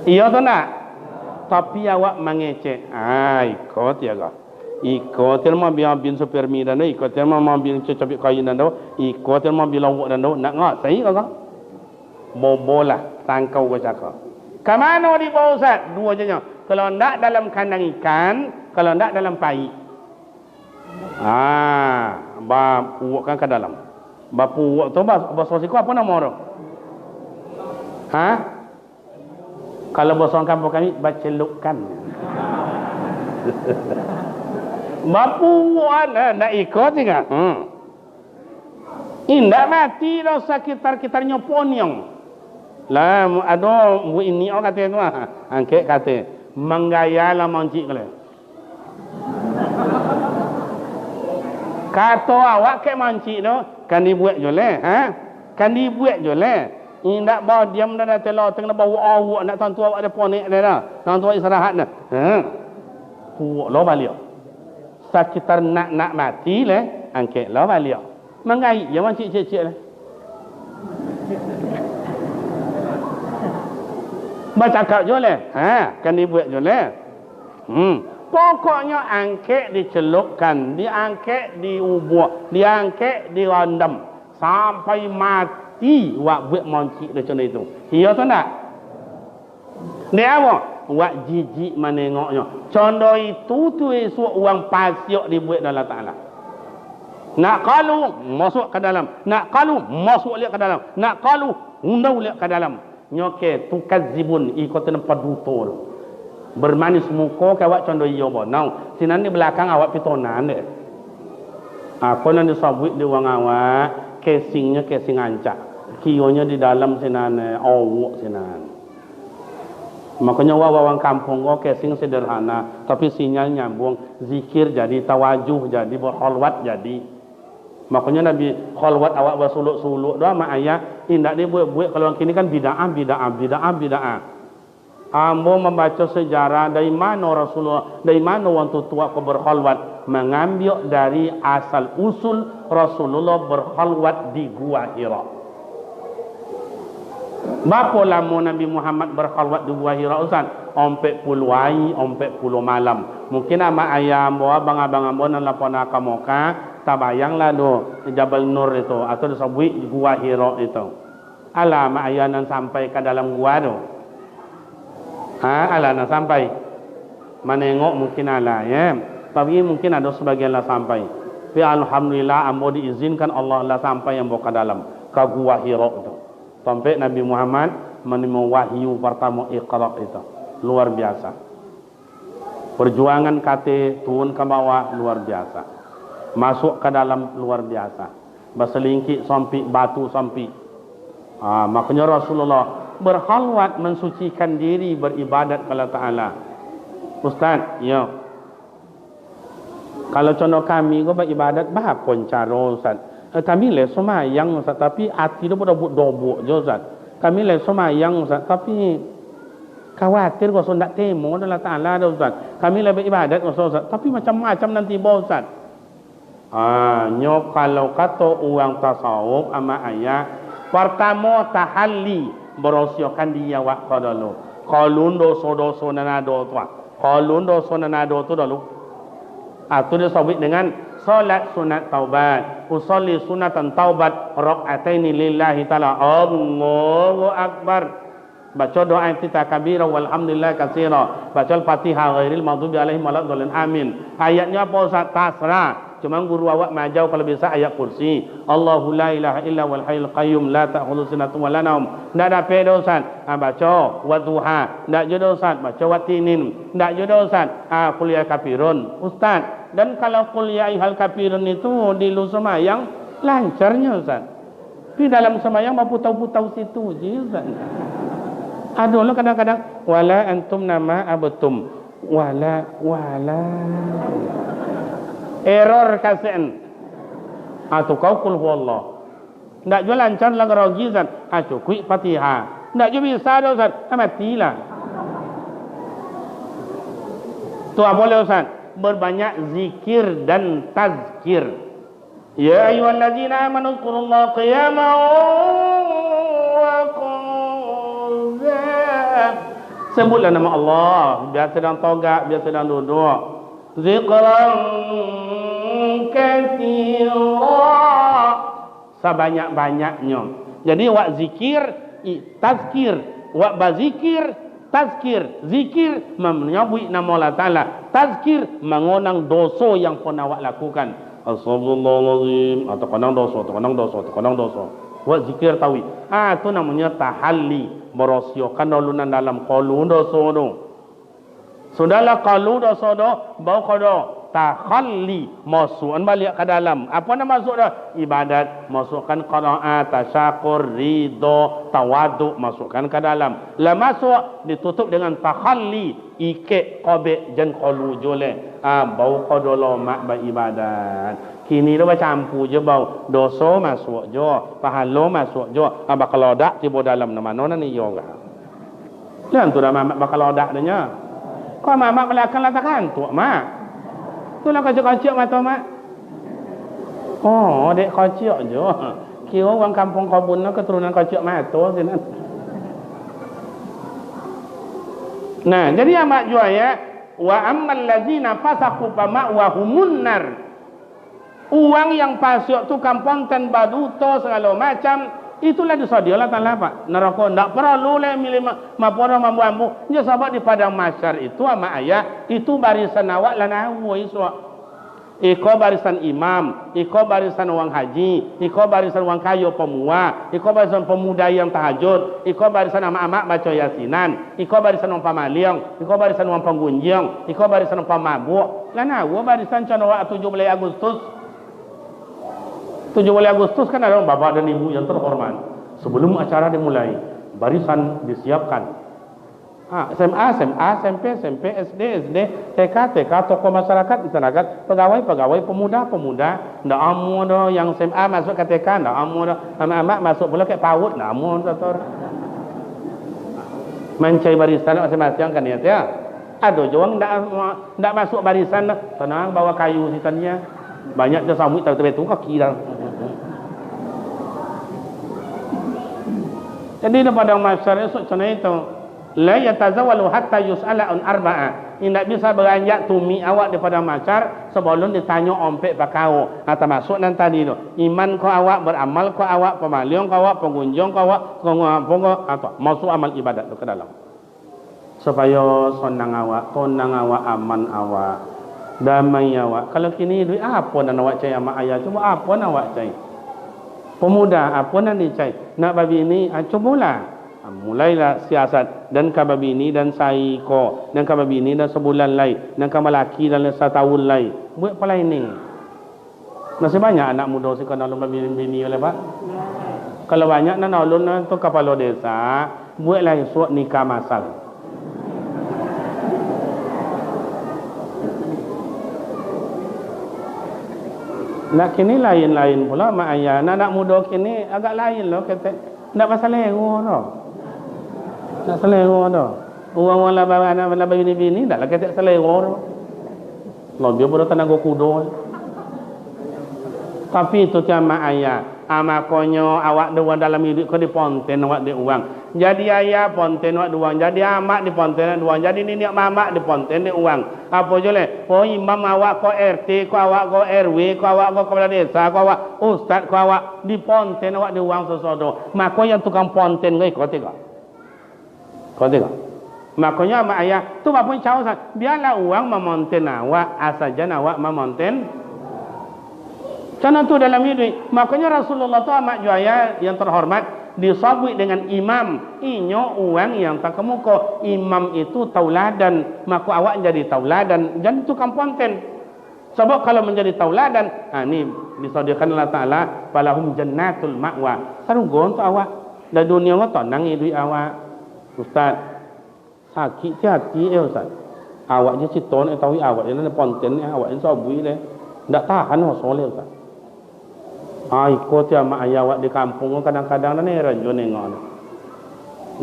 Iya tu nak? Tapi awak mengecek. Ikut ya kah? Ikut terma biar bin supermi dan do, ikut terma bin cecapik kain dan do, ikut terma bin lawak dan do, nak ngak sai kah? Bobolah tangkau ke cakap. Kamano di bawah Ustaz? Dua je nya. Kalau ndak dalam kandang ikan, kalau ndak dalam pai. Ba puakkan ke dalam. Ba puak tu bahasa siku apa nama orang? Kalau bahasa orang kampung kami bacelukkan. Ba puak nak ikut enggak? Indak mati dah sekitar nyoponyong. Lah ada ini orang kata tu angkat kata menggaya lah moncik kale. Kata awak ke moncik tu kan dibuat jole, kan dibuat jole. Indak bawa diam dah telo tengah bawa awak nak tuan awak ada ponek dah. Tuan tua istirahat dah. Puak lo balik. Sekitar nak mati le angkat lo balik. Mengai ya moncik cek-cek le. Baca cakap je le. Kan dibuat je le. Pokoknya angkat dicelupkan, diangkat diubuk, diangkat direndam sampai mati wak buat moncik macam itu. Iya tu tak? Dia apa? Wak jijik menengoknya. Contoh itu tu esok uang pasiok dibuat dalam Ta'ala. Nak kalu masuk ke dalam. Nak kalu masuk lihat ke dalam. Nak kalu undau lihat ke dalam. Nyoke tukazibun ikut tempat dutul bermanis muka kawak condo iyo bo now sinan di belakang awak pitonan deh aku nanti sabut di wang awak casingnya casing ancak kionya di dalam sinan awak sinan makanya wawang kampung kok casing sederhana tapi sinyal nyambung zikir jadi tawajuh jadi berholwat jadi makanya Nabi khalwat awak bersuluk-suluk doa mak ayah indak dia buat kalau kini kan bid'ah. Ambo membaca sejarah dari mana Rasulullah, dari mana orang tua berkhalwat mengambil dari asal usul Rasulullah berkhalwat di Gua Hira. Berapa lama Nabi Muhammad berkhalwat di Gua Hira Ustaz? 40 hari, 40 malam. Mungkin ama ayah ambo abang-abang ambo nan lapona kamoka tabayanglah do Jabal Nur itu atau disebut Gua Hira itu. Alam ayah nan sampai ke dalam gua tu. Ala nan sampai. Menengok mungkin ala ya. Tapi mungkin ada sebagian lah sampai. Tapi alhamdulillah ambo diizinkan Allah lah sampai yang ke dalam ke Gua Hira itu. Sampai Nabi Muhammad menerima wahyu pertama Iqra itu. Luar biasa. Perjuangan kate turun ke bawah luar biasa. Masuk ke dalam luar biasa. Berselingkik sampai batu sampai. Makanya Rasulullah berkhalwat mensucikan diri beribadat kepada Ta'ala. Ustaz, ya. Kalau contoh kami, kau beribadat, apa cara Ustaz? Kami le semayang Ustaz, tapi hati tu pada buat dobok je Ustaz. Kami le semayang Ustaz, tapi khawatir kalau tak temu Allah Ta'ala dah Ustaz. Kami le beribadat Ustaz, tapi macam-macam nanti bau Ustaz. Nyok kalau kata orang tasawuf ama ayat, pertama tahalli, berosiakan dia wak dulu. Kalun dosa-dosa nanado tu. Kalun dosa nanado tu dulu. Itu disebut dengan salat sunat taubat. Usolli sunatan taubat rak'ataini lillahi ta'ala. Allahu akbar. Baca doa iftitah kabira walhamdulillah katsira. Baca al-Fatihah ghairil maghdubi alaihim waladdallin. Amin. Ayatnya apa Ustaz? Tasrah. Cuma guru awak majau kalau bisa ayat kursi. Allahu la ilaha illa wal hayyul qayyum la ta'khudhuhu sinatun wa la naum. Ndak ada pedo Ustaz. Baca wa duha. Ndak jodoh Ustaz. Baca wa tinin. Ndak jodoh Ustaz. Qul ya kafirun. Ustaz, dan kalau qul ya ayyuhal kafirun itu di lu semayang lancarnya Ustaz. Di dalam semayang berputau-putau situ je Ustaz. Aduh lo kadang-kadang wala antum nama abatum wala error kasihan. Atau kau kul huwallah. Ndak jual lancar lah gerogi Ustaz. Cukup Fatihah. Ndak jual bisa dah Ustaz. Matilah. Tu apa boleh Ustaz? Berbanyak zikir dan tazkir. Ya ayyuhallazina amanu dzkurullaha qiyaman wa qu'udan. Sebutlah nama Allah. Biar sedang togak, biar sedang duduk. Zikran katsira, sebanyak-banyaknya. Jadi wak zikir, tazkir, wak bazikir, tazkir, zikir menyebut nama Allah Ta'ala, tazkir mengonang dosa yang pernah wak lakukan. Astagfirullahalazim, atau konang dosa. Wak zikir tawi. Itu namanya tahalli, merosiakan dolunan dalam qalun dosa tu. Sudahlah kalau dosa dah, bau kau takhalli, masukkan balik ke dalam. Apa nama masuk dah? Ibadat, masukkan qanaat, tasyakur, ridho, tawadu, masukkan ke dalam. Lah masuk ditutup dengan takhalli, ikek qabik jan qalu jole. Bau kau dolo mak beribadat. Kini dah campur je bau. Dosa masuk je, pahala masuk je. Bakal odak tiba dalam nama nona ni yoga. Jangan tu dah mak bakal odak dah. Kau mak belakang latakan tu mak. Itulah kacik-kacik mata mak. Oh, dek kacik je. Kira orang kampung Kebun keturunan kacik mata sini. Nah, jadi amak jual ya. Wa ammal ladzina fasaqu fa ma'wahumun nar. Uang yang pasuk tu kampung tan baduto segala macam. Itulah disedialah tanah Pak. Neraka ndak perlu le milih mapora mambu-ambu. Nya sebab di padang mahsyar itu ama ayat itu barisan awak lan awu iso. Iko barisan imam, iko barisan orang haji, iko barisan orang kayo pemua, iko barisan pemuda yang tahajud, iko barisan amak-amak baca yasinan, iko barisan orang pamaliang, iko barisan orang penggunjing, iko barisan orang pamabuk. Lan awu barisan cana 17 Agustus. 17 Agustus kan ada bapak dan ibu yang terhormat. Sebelum acara dimulai, barisan disiapkan. SMA, SMP, SD, TK, tokoh masyarakat, pegawai, pemuda. Ndak amu dah yang SMA masuk ke TK, ndak amu dah. Anak-anak masuk pula ke PAUD, ndak amu dah. Mencari barisan masing-masing kan ya. Ada orang ndak masuk barisan dah. Tenang bawa kayu sitannya. Banyak je sambut tapi tu kaki dah. Jadi pada masyarakat esok sana itu la yatazawalu hatta yus'ala an arba'a. Tidak bisa beranjak tumi awak daripada masyar sebelum ditanya ompek pakau. Termasuk nan tadi tu. Iman kau awak, beramal kau awak, pemaliang kau awak, pengunjung kau awak, atau masuk amal ibadat tu ke dalam. Supaya senang awak, tenang awak, aman awak, damai awak. Kalau kini duit apa nak awak cai amak ayah? Cuba apa nak awak cai? Pemuda apa nak dicai? Nak babi ini, cubalah. Mulailah siasat dan kababi ini dan saiko dan kababi ini dan sebulan lai dan kamalaki dan setahun lai. Buat apa lain ni? Masih banyak anak muda sih kena lomba bini oleh Pak. Kalau banyak nak nolong tu kepala desa, buatlah suat nikah masal. Nak kini lain-lain pula mak ayah. Nak muda kini agak lain loh kata. Nak pasal lego dah. Nak selego dah. Orang-orang lah bini-bini dah lah kata selego dah. Lebih pada tenaga kuda. Tapi itu tiap mak ayah. Makanya awak dua dalam hidup kau di ponten awak di uang. Jadi ayah ponten awak di uang. Jadi amak di ponten di uang. Jadi nenek mamak di ponten di uang. Apa je le? Oh imam awak ko RT, ko awak ko RW, ko awak ko kepala desa, ko awak ustaz, ko awak di ponten awak di uang sesodo. Makanya tukang ponten kau tengok. Kau tengok. Makanya mak ayah tu apa cakap sah. Biarlah uang memonten awak, asajan awak memonten. Karena tu dalam hidup. Makanya Rasulullah tu amat juaya yang terhormat disabui dengan imam. Inyo uang yang tak kemuka. Imam itu tauladan. Maka awak jadi tauladan. Jadi tukang ponten. Sebab kalau menjadi tauladan, ni disadikan Allah Ta'ala falahum jannatul ma'wa. Sarugo untuk awak. Dan dunia tu tenang hidup awak. Ustaz, sakit hati Ustaz. Awak je citon tahu awak je ponten awak je sabui le. Ndak tahan soleh Ustaz. Ikut ya mak ayah awak di kampung kadang-kadang ni ranjo nengok.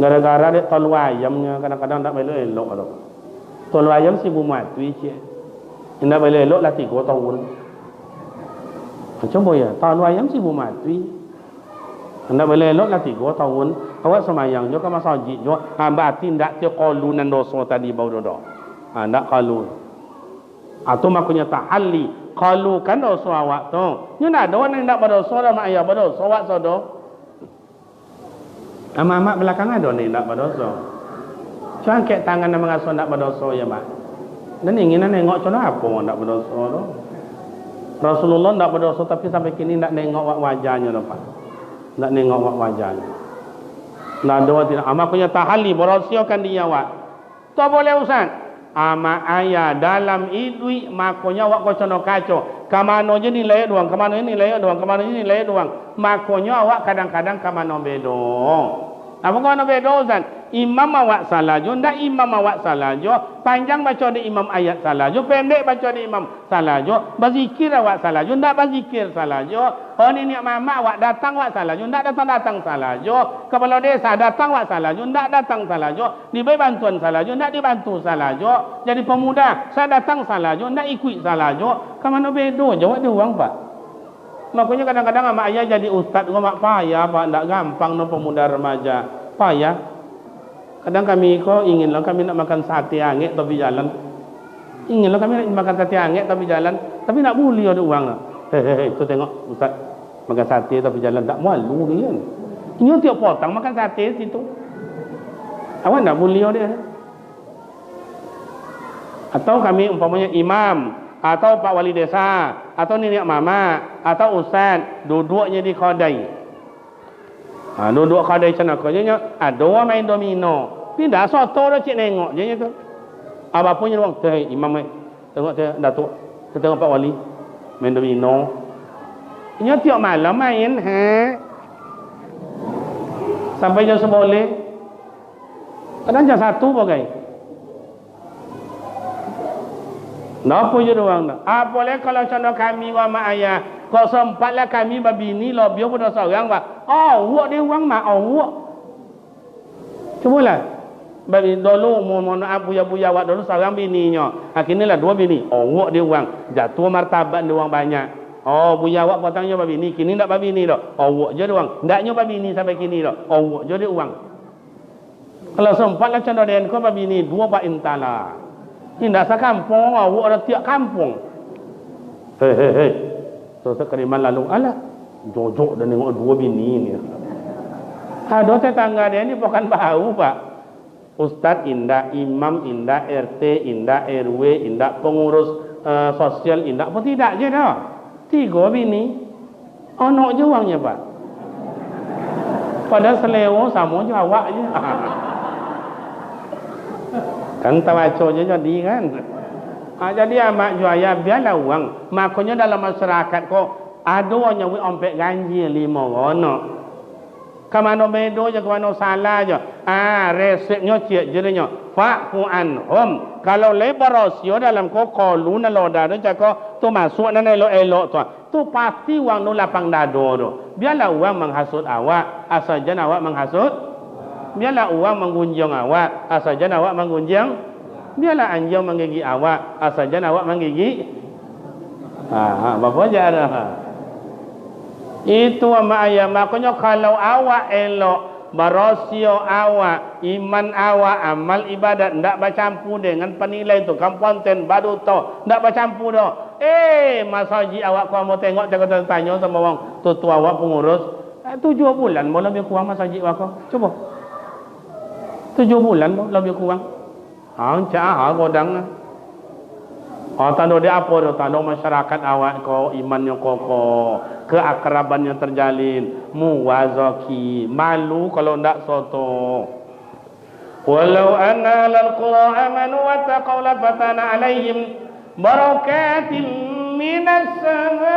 Gara-gara dia tolu ayamnya kadang-kadang tak boleh elok tu. Tolu ayam si bu mati je. Ndak boleh elok lah 3 tahun. Macam boya, tolu ayam si bu mati. Ndak boleh elok lah 3 tahun. Awak semayang jo ke masjid jo. Berarti ndak ti qalunan dosa tadi bau dodo. Ndak qalu. Atau makanya tahalli. Kalau kan dosa awak tu, you nak ada orang yang nak berdosa dah mak ayah berdosa awak sodo. Mak belakang ada ni nak berdosa. Cuan kek tangan nak mengasuh nak berdosa ya mak. Dan ingin nengok macam apa nak berdosa tu. Rasulullah nak berdosa tapi sampai kini nak nengok wajahnya tu pak. Nak nengok wajahnya. Nak doa tidak. Makanya tahalli berosiakan dia awak. Tak boleh Ustaz. Mak ayah dalam idui makanya awak kocono kaco kamano je nilai doang kamano ini nilai doang kamano ini nilai doang makanya awak kadang-kadang kamano bedo apa kamano bedo Ustaz imam awak salah jo ndak imam awak salah jo panjang baca di imam ayat salah jo pendek baca di imam salah jo berzikir awak salah jo ndak berzikir salah jo ni mama awak datang awak salah jo ndak datang salah jo kepala desa datang awak salah jo ndak datang salah jo diberi bantuan salah jo ndak dibantu salah jo jadi pemuda saya datang salah jo ndak ikut salah jo kamano bedo jo awak dia uang pak. Makanya kadang-kadang mak ayah jadi ustaz mak payah pak ndak gampang no pemuda remaja payah. Kadang kami ko inginlah kami nak makan sate angek tapi jalan. Inginlah kami nak makan sate angek tapi jalan, tapi nak boleh ada uang. Tu tengok ustaz makan sate tapi jalan tak malu dia kan. Ini tiap potong makan sate situ. Awak tak boleh dia. Atau kami umpamanya imam atau pak wali desa atau nenek mama atau ustaz duduknya di kedai. Duduk kedai sana kerjanya ada orang main domino. Pindah soto dah cik nengok je tu. Apa punya orang imam tengok saya datuk tengok pak wali main domino. Ini tiap malam main sampai jam 11. Kadang jam 1 bagai. Napa je doang dah. Boleh kalau contoh kami wa mak ayah kau sempatlah kami babini lo biar pada seorang pak. Awak dia uang mak awak. Cubalah. Babi dulu mohon maaf buya-buya awak dulu seorang bininya. Akhirnya lah 2 bini. Awak dia uang. Jatuh martabat dia uang banyak. Buya awak potongnya babini. Kini tak babini dah. Awak je dia uang. Ndaknya babini sampai kini dah. Awak je dia uang. Kalau sempatlah contoh dia kau babini 2 pak intala. Ini tak sekampung awak ada tiap kampung. Hei. So sekeriman lalu alah jojok dan tengok 2 bini ni. Ada tetangga dia ni bukan bau pak. Ustaz indah, imam indah, RT indah, RW indah, pengurus sosial indah. Apa tidak je dah. 3 bini. Anak je uangnya pak. Padahal selewo sama je awak je. Kan tawaco je jadi kan. Jadi amak juaya biarlah uang. Makanya dalam masyarakat kok ada orang yang ompek ganjil 5 rono. Kamano bedo je kamano salah je. Resepnya cik je nya. fa'fu anhum. Kalau lebar rasio dalam ko qalu na loda tu cakap tu masuk na elok-elok tu pasti wang nu lapang dado tu. Biarlah orang menghasut awak, asajan awak menghasut. Biarlah orang menggunjing awak, asajan awak menggunjing. Biarlah anjing menggigit awak, asajan awak menggigit. Bapa aja ada. Itu ama ayah. Makanya kalau awak elok barasio awak, iman awak, amal ibadat ndak bercampur dengan penilai tu, komponen baru tu, ndak bercampur dah. Masa haji awak kau mau tengok jangan tanya sama orang tu awak pengurus. 7 bulan mau lebih kurang masa haji awak kau. Cuba. 7 bulan mau lebih kurang. Cak godang. Tanda dia apa tu? Tanda masyarakat awak kau iman yang kokoh, keakraban yang terjalin, muwazaki, malu kalau ndak soto. Walau anna lal qura amanu wa taqaw la fatana alaihim barakatin minas samai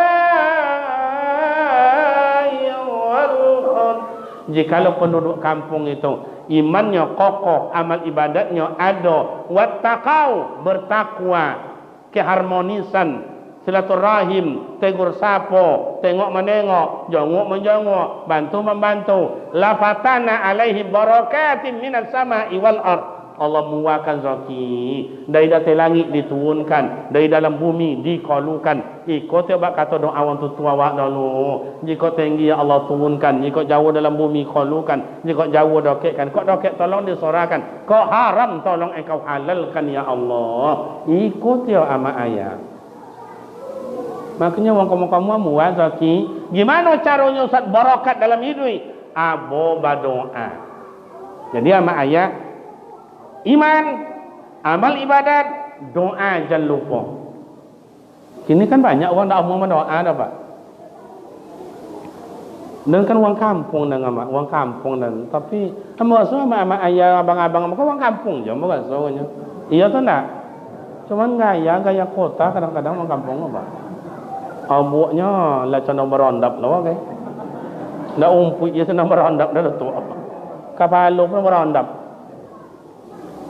wal ard. Jikalau penduduk kampung itu imannya kokoh, amal ibadatnya ada, wattaqau bertakwa, keharmonisan, silaturahim, tegur sapo, tengok menengok, jongok menjongok, bantu membantu. La fatana alaihi barakatin minas sama'i wal ard. Allah muakan rezeki dari atas langit diturunkan, dari dalam bumi dikalukan. Ikut tiap kata doa orang tua awak dulu. Jika tinggi ya Allah turunkan, jika jauh dalam bumi kalukan, jika jauh doketkan. Kau doket tolong disorakan, kau haram tolong engkau halalkan ya Allah. Ikut ya ama ayat. Makanya orang kamu muat rezeki. Gimana caranya Ustaz barakat dalam hidup? Abo berdoa. Jadi ama ayat, iman, amal ibadat, doa jangan lupa. Kini kan banyak orang tak mau berdoa dah Pak. Dan kan orang kampung dan orang kampung dan tapi rasa sama ayah abang-abang kau orang kampung je rasanya. Iya tu tak? Cuman gaya kota kadang-kadang orang kampung apa? Abuknya lah cendong berondap lah okay. Dah umpuk je cendong berondap dah tu. Kapaluk pun berondap.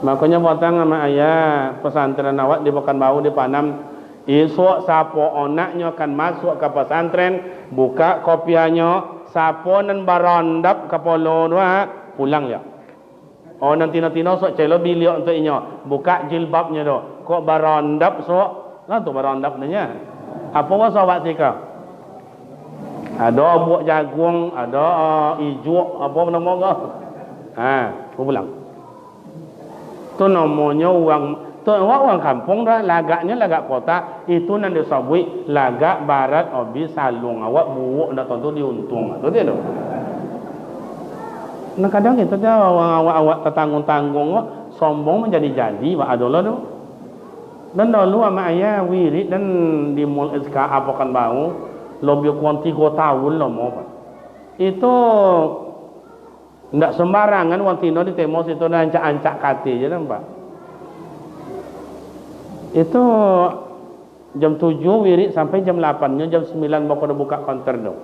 Makanya potong sama ayah pesantren awak di Pekanbaru di Panam. Esok siapa anaknya akan masuk ke pesantren, buka kopiahnya, siapa nan barandap kepala dua pulang ya. Nanti sok celo biliok untuk inyo, buka jilbabnya tu. Kok barandap sok, lah tu barandap nya. Apa wasa awak tika? Ada buah jagung, ada ijuk, apa nama kau? Pulang. Tu namanya orang kampung dah, lagaknya lagak kota. Itu nanti disebut lagak barat obi salung. Awak buuk dah tentu diuntung. Tu dia tu. Nah kadang itu dia awak tertanggung-tanggung, sombong menjadi-jadi. Wak adalah tu. Dan dulu sama ayah wirid dan di mall SKA Pekanbaru lebih kurang 3 tahun lah mau. Itu tidak sembarangan orang Tino di Temos itu ancak-ancak kati je nampak. Itu jam 7 wirid sampai jam 8-nya, jam 9 baru dah buka counter tu.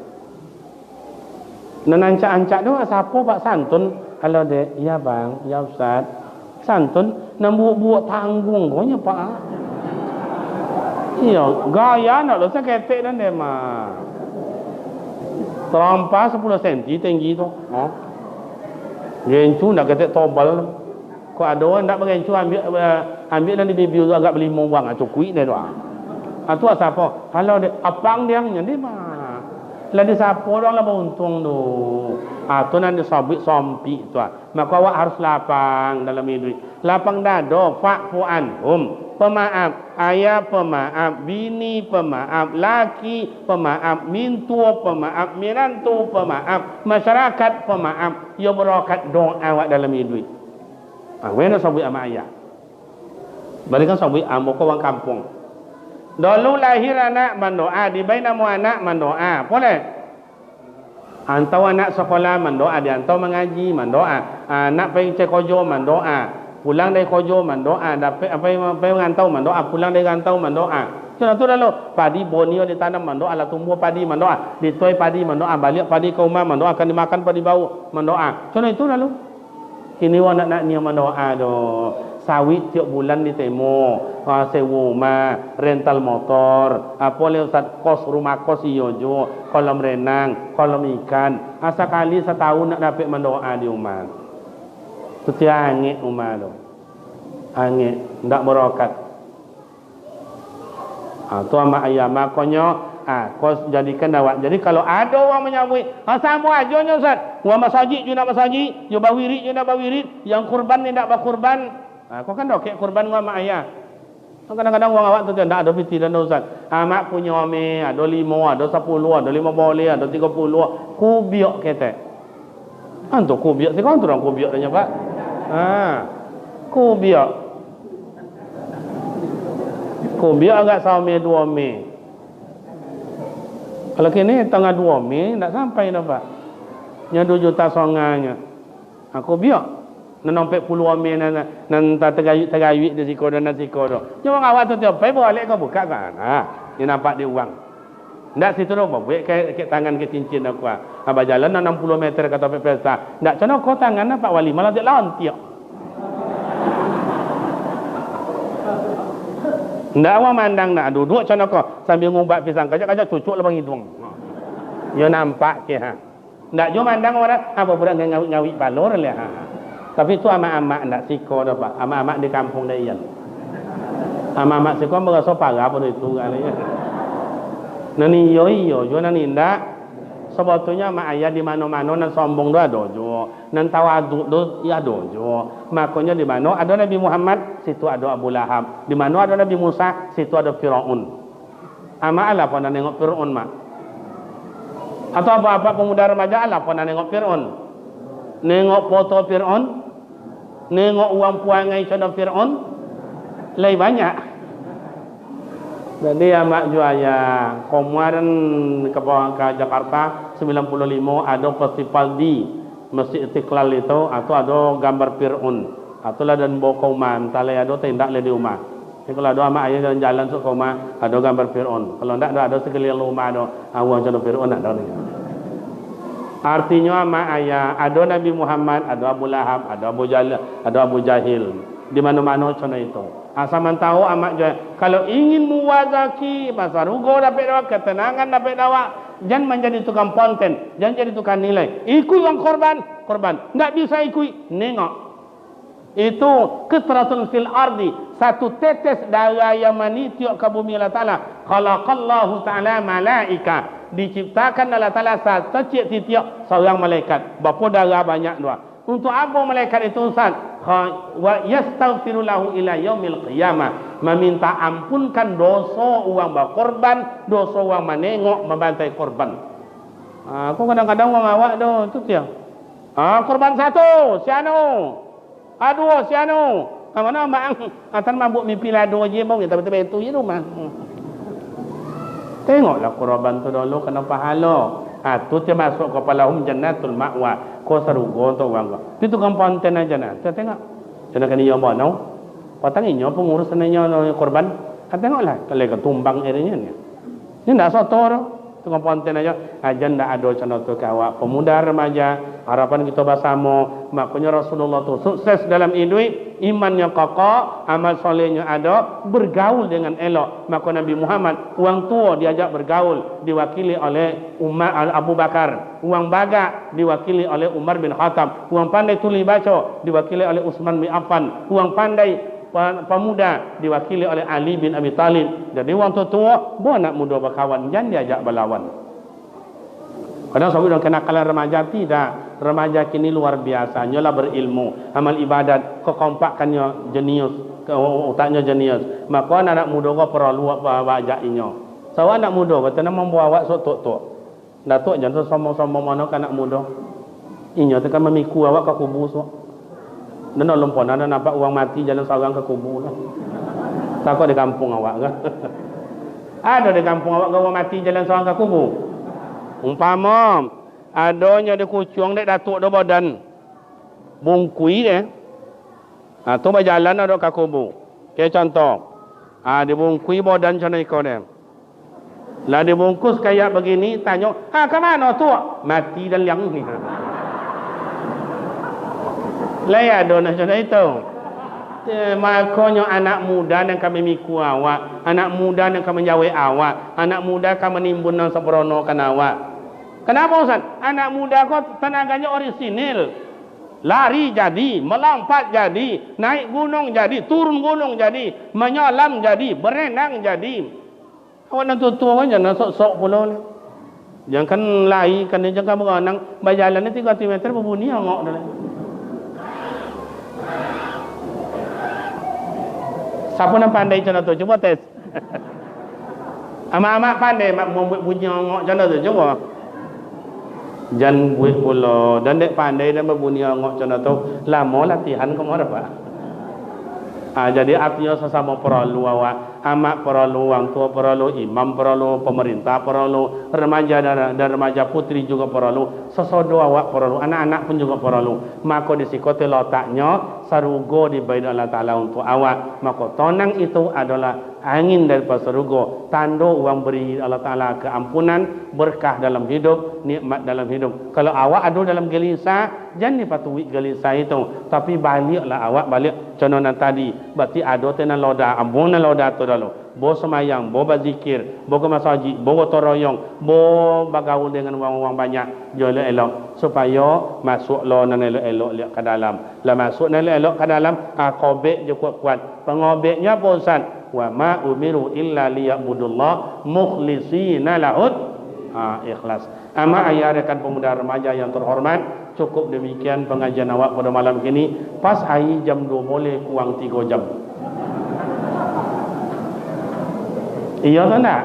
Dan ancak-ancak tu siapa Pak Santun? Halo dek, ya bang, ya Ustaz. Santun nak buat tanggung kau nya Pak. Iya, gaya nak dosa ketek dan dia mah. Terompa 10 cm tinggi tu. Gencu nak ketek tobal. Kau ada orang nak gencu ambil dan dibibiu agak beli mawang cukui dia tu. Tu siapa? Kalau dia apang dia nya dia mah. Lah dia siapa orang lah beruntung tu. Tu nanti sabit sompi tu. Maka awak harus lapang dalam hidup. Lapang dada, fa'fu anhum. Pemaaf, ayah pemaaf, bini pemaaf, laki pemaaf, mintua pemaaf, mirantu pemaaf, masyarakat pemaaf. Ya berakat doa awak dalam hidup. Wena sabit ama ayah. Balikan sabit ambo ko orang kampung. Dulu lahir anak mendoa, di bainamu anak mendoa. Boleh? Antau anak sekolah mendoa, diantau mengaji mendoa. Anak pergi cek kojo mendoa. Pulang dari kojo mendoa, dapat apa yang ngantau mendoa, pulang dari ngantau mendoa. Sudah tu lalu padi bonio ditanam mendoa, lah tumbuh padi mendoa, dituai padi mendoa, balik padi ke rumah mendoa, akan dimakan padi bau mendoa. Sudah itu lalu. Kini orang nak niat mendoa do. sawit tiap bulan di temo, sewa rumah, rental motor, apa le Ustaz, kos rumah kos iyo jo, kolam renang, kolam ikan. Sekali setahun nak dapat mendoa di rumah. Tu dia angin rumah tu. Angin, ndak berokat. Tu ama ayam makanya kau jadikan dawat. Jadi kalau ada orang menyambut, sama aja nya Ustaz. Wa masajid je nak masajid, yo bawirid je nak bawirid, yang kurban ni nak berkurban. Kau kan dak kurban wa mak ayah. Kadang-kadang orang awak tu tak ada fiti dan Ustaz. Mak punya ame, ada 5, ada 10, ada 5 boleh, ada 30. Ku biak kete. Antu ku biak, sekarang tu orang ku biak tanya Pak. Ku biak. Ku biak agak sama 2 me. Kalau kini tengah 2 Mei tak sampai dah Pak. Yang 2 juta songanya. Aku biar. Nan sampai puluhan Mei nan tergayut di siko dan siko tu. Jangan awak tu tiap pai boleh kau buka kan. Ni nampak dia uang. Ndak situ dah buat ke tangan ke cincin aku. Abah jalan 60 meter kata pesta. Ndak cono kau tangan Pak Wali malah dia lontiak. Ndak awak mandang nak duduk cono kau sambil ngumbat pisang kajak-kajak cucuk lebang hidung. Ya nampak ke Ndak jo mandang orang apa budak ngawit-ngawit balor le Tapi tu amak-amak ndak siko dah Pak. Amak-amak di kampung dah iyan. Amak-amak siko merasa parah pun itu kali ya. Nani yo jo nani ndak. Sebetulnya mak ayah di mana-mana nan sombong dah ada jo. Nan tawaduk do ya ada jo. Makanya di mana ada Nabi Muhammad, situ ada Abu Lahab. Di mana ada Nabi Musa, situ ada Firaun. Ama ala pun nengok Firaun mak. Atau apa-apa pemuda remaja ala pun nengok Firaun. Nengok foto Firaun, nengok uang puangai contoh Firaun, lebih banyak. Jadi amak juaya kemarin ke Jakarta 95 ada festival di Masjid Istiqlal itu atau ada gambar Fir'aun atau lah dan bawa kauman tali ada tindak le di rumah. Jadi kalau ada amak ayah jalan sok rumah ada gambar Fir'aun. Kalau tidak ada sekeliling rumah ada awang contoh Fir'aun ada ni. Artinya amak ayah ada Nabi Muhammad, ada Abu Lahab, ada Abu Jahil. Di mana-mana contoh itu. Asaman tahu amak jual. Kalau ingin muwazaki, masa rugo dapat dapat, ketenangan dapat dapat, jangan menjadi tukang konten, jangan jadi tukang nilai. Ikut yang korban. Nggak bisa ikut, nengok. Itu qitratun fil ardi, satu tetes darah yang menitiuk ke bumi Allah Ta'ala. Khalaqallahu Ta'ala malaika, diciptakan Allah Ta'ala satu titik seorang malaikat. Berapa darah banyak dua. Untuk apa malaikat itu Ustaz? Wa yastaghfiru lahu ila yaumil qiyamah, meminta ampunkan dosa orang berkorban, dosa orang menengok membantai korban. Aku kadang-kadang orang awak tu tu dia. Korban satu, siano. Aduh, siano. Mana mak atan mabuk mimpi lado je bang, tapi itu je rumah. Tengoklah korban tu dulu kena pahala. Tu dia masuk kepala jannatul ma'wa. Kau serugo tu orang. Itu kan ponten aja nak. Tengok. Jangan kena dia mana. Patanginya pengurusannya korban. Tengoklah kalau ketumbang airnya ni. Ini ndak soto tu. Itu kan ponten aja. Ajan ndak ada channel tu kawak pemuda remaja. Harapan kita bersama. Makanya Rasulullah tu sukses dalam hidup, imannya kokoh, amal solehnya ada, bergaul dengan elok. Maka Nabi Muhammad, orang tua diajak bergaul, diwakili oleh Umar Abu Bakar. Orang bagak diwakili oleh Umar bin Khattab. Orang pandai tulis baca diwakili oleh Utsman bin Affan. Orang pandai pemuda diwakili oleh Ali bin Abi Talib. Jadi orang tua, buat anak muda berkawan, jangan diajak berlawan. Kadang sahabat orang kenakalan remaja tidak. Remaja kini luar biasa, nyolah berilmu, amal ibadat, kekompakannya jenius, otaknya jenius. Maka anak muda kau perlu bajaknya. So anak muda betul nak membawa sok tok. Datuk jangan sombong-sombong mana kan anak muda. Inyo tekan memiku awak ke kubur sok. Dan lompon ada nampak uang mati jalan seorang ke kubur lah. Takut di kampung awak kan? Ada di kampung awak orang mati jalan seorang ke kubur. Umpama adanya di kucing dek datuk do badan bungkui deh. Tu berjalan ada ke kubur. Kayak contoh. Di bungkui badan macam ikut deh. Lah dibungkus kayak begini, tanya, ke mana tu? Mati dan liang ni. Lah ada macam itu. Makanya anak muda yang kami miku awak, anak muda yang kami menjawab awak, anak muda kami menimbun dan seperono kan awak. Kenapa Ustaz? Anak muda kok tenaganya orisinil. Lari jadi, melompat jadi, naik gunung jadi, turun gunung jadi, menyelam jadi, berenang jadi. Awak nak tua-tua kan jangan sok-sok pula. Jangan kan lari, kan jangan berenang, berjalan ni 3 meter berbunyi ngok dah. Siapa nak pandai macam tu? Cuba tes. Amak-amak pandai mak membuat bunyi ngok macam tu. Cuba. Jangan buat pula. Dan dek pandai dan berbunyi ngok macam tu. Lama latihan kamu ada apa? Jadi artinya sesama perlu awak, amak perlu, orang tua perlu, imam perlu, pemerintah perlu, remaja dan remaja putri juga perlu, sesodo awak perlu, anak-anak pun juga perlu. Maka di sikote letaknya sarugo diberi Allah Ta'ala untuk awak. Maka tonang itu adalah angin daripada sarugo, tanda uang beri Allah Ta'ala keampunan, berkah dalam hidup, nikmat dalam hidup. Kalau awak ada dalam gelisah, jangan dipatuhi gelisah itu, tapi baliklah awak balik contohnya tadi. Berarti ada tenan loda, ambon loda tu dulu. Bo semayang, bo berzikir, bo ke masjid, bo toroyong, bo bergaul dengan orang-orang banyak, jole elok supaya masuk lo nan elok lihat ke dalam. Lah masuk nan elok ke dalam, qobek je kuat-kuat. Pengobeknya apa Ustaz? Wa ma umiru illa liya'budullah mukhlisina lahud ikhlas. Ama ayah rekan pemuda remaja yang terhormat, cukup demikian pengajian awak pada malam ini. Pas hari jam 2 boleh kurang 3 jam. Iya atau tak?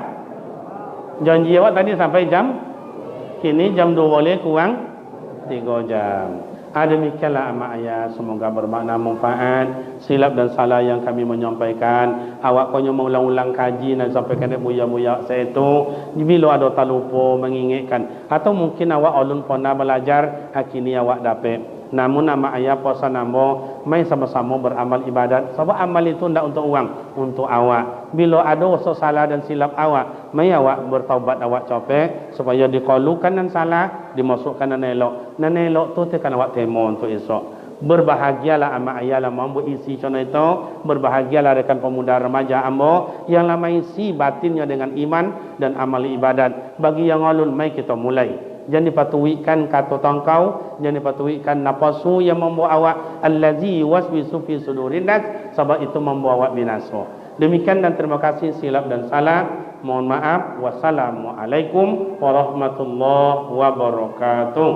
Janji awak tadi sampai jam, kini jam 2 boleh kurang 3 jam. Demikianlah amak ayah, semoga bermakna manfaat. Silap dan salah yang kami menyampaikan, awak konyo mengulang-ulang kaji dan sampaikan ke buya-buya saya itu bila ada terlupa mengingatkan, atau mungkin awak ulun pernah belajar kini awak dapat. Namun amak ayah puasa namo mai sama-sama beramal ibadat. Sebab amal itu tidak untuk uang, untuk awak. Bila ada usaha salah dan silap awak, mai awak bertaubat, awak copek supaya dikalukan dan salah, dimasukkan dan elok. Dan elok tu tekan awak temo untuk esok. Berbahagialah amak ayah lama ambo isi contoh itu. Berbahagialah rekan pemuda remaja ambo yang lama isi batinnya dengan iman dan amal ibadat. Bagi yang alun, mai kita mulai. Jangan dipatuhikan kata tangkau, jangan dipatuhikan napasu yang membawa awak allazi waswisu fi sudurin nas, sebab itu membawa awak binasa. Demikian dan terima kasih. Silap dan salah mohon maaf. Wassalamualaikum warahmatullahi wabarakatuh.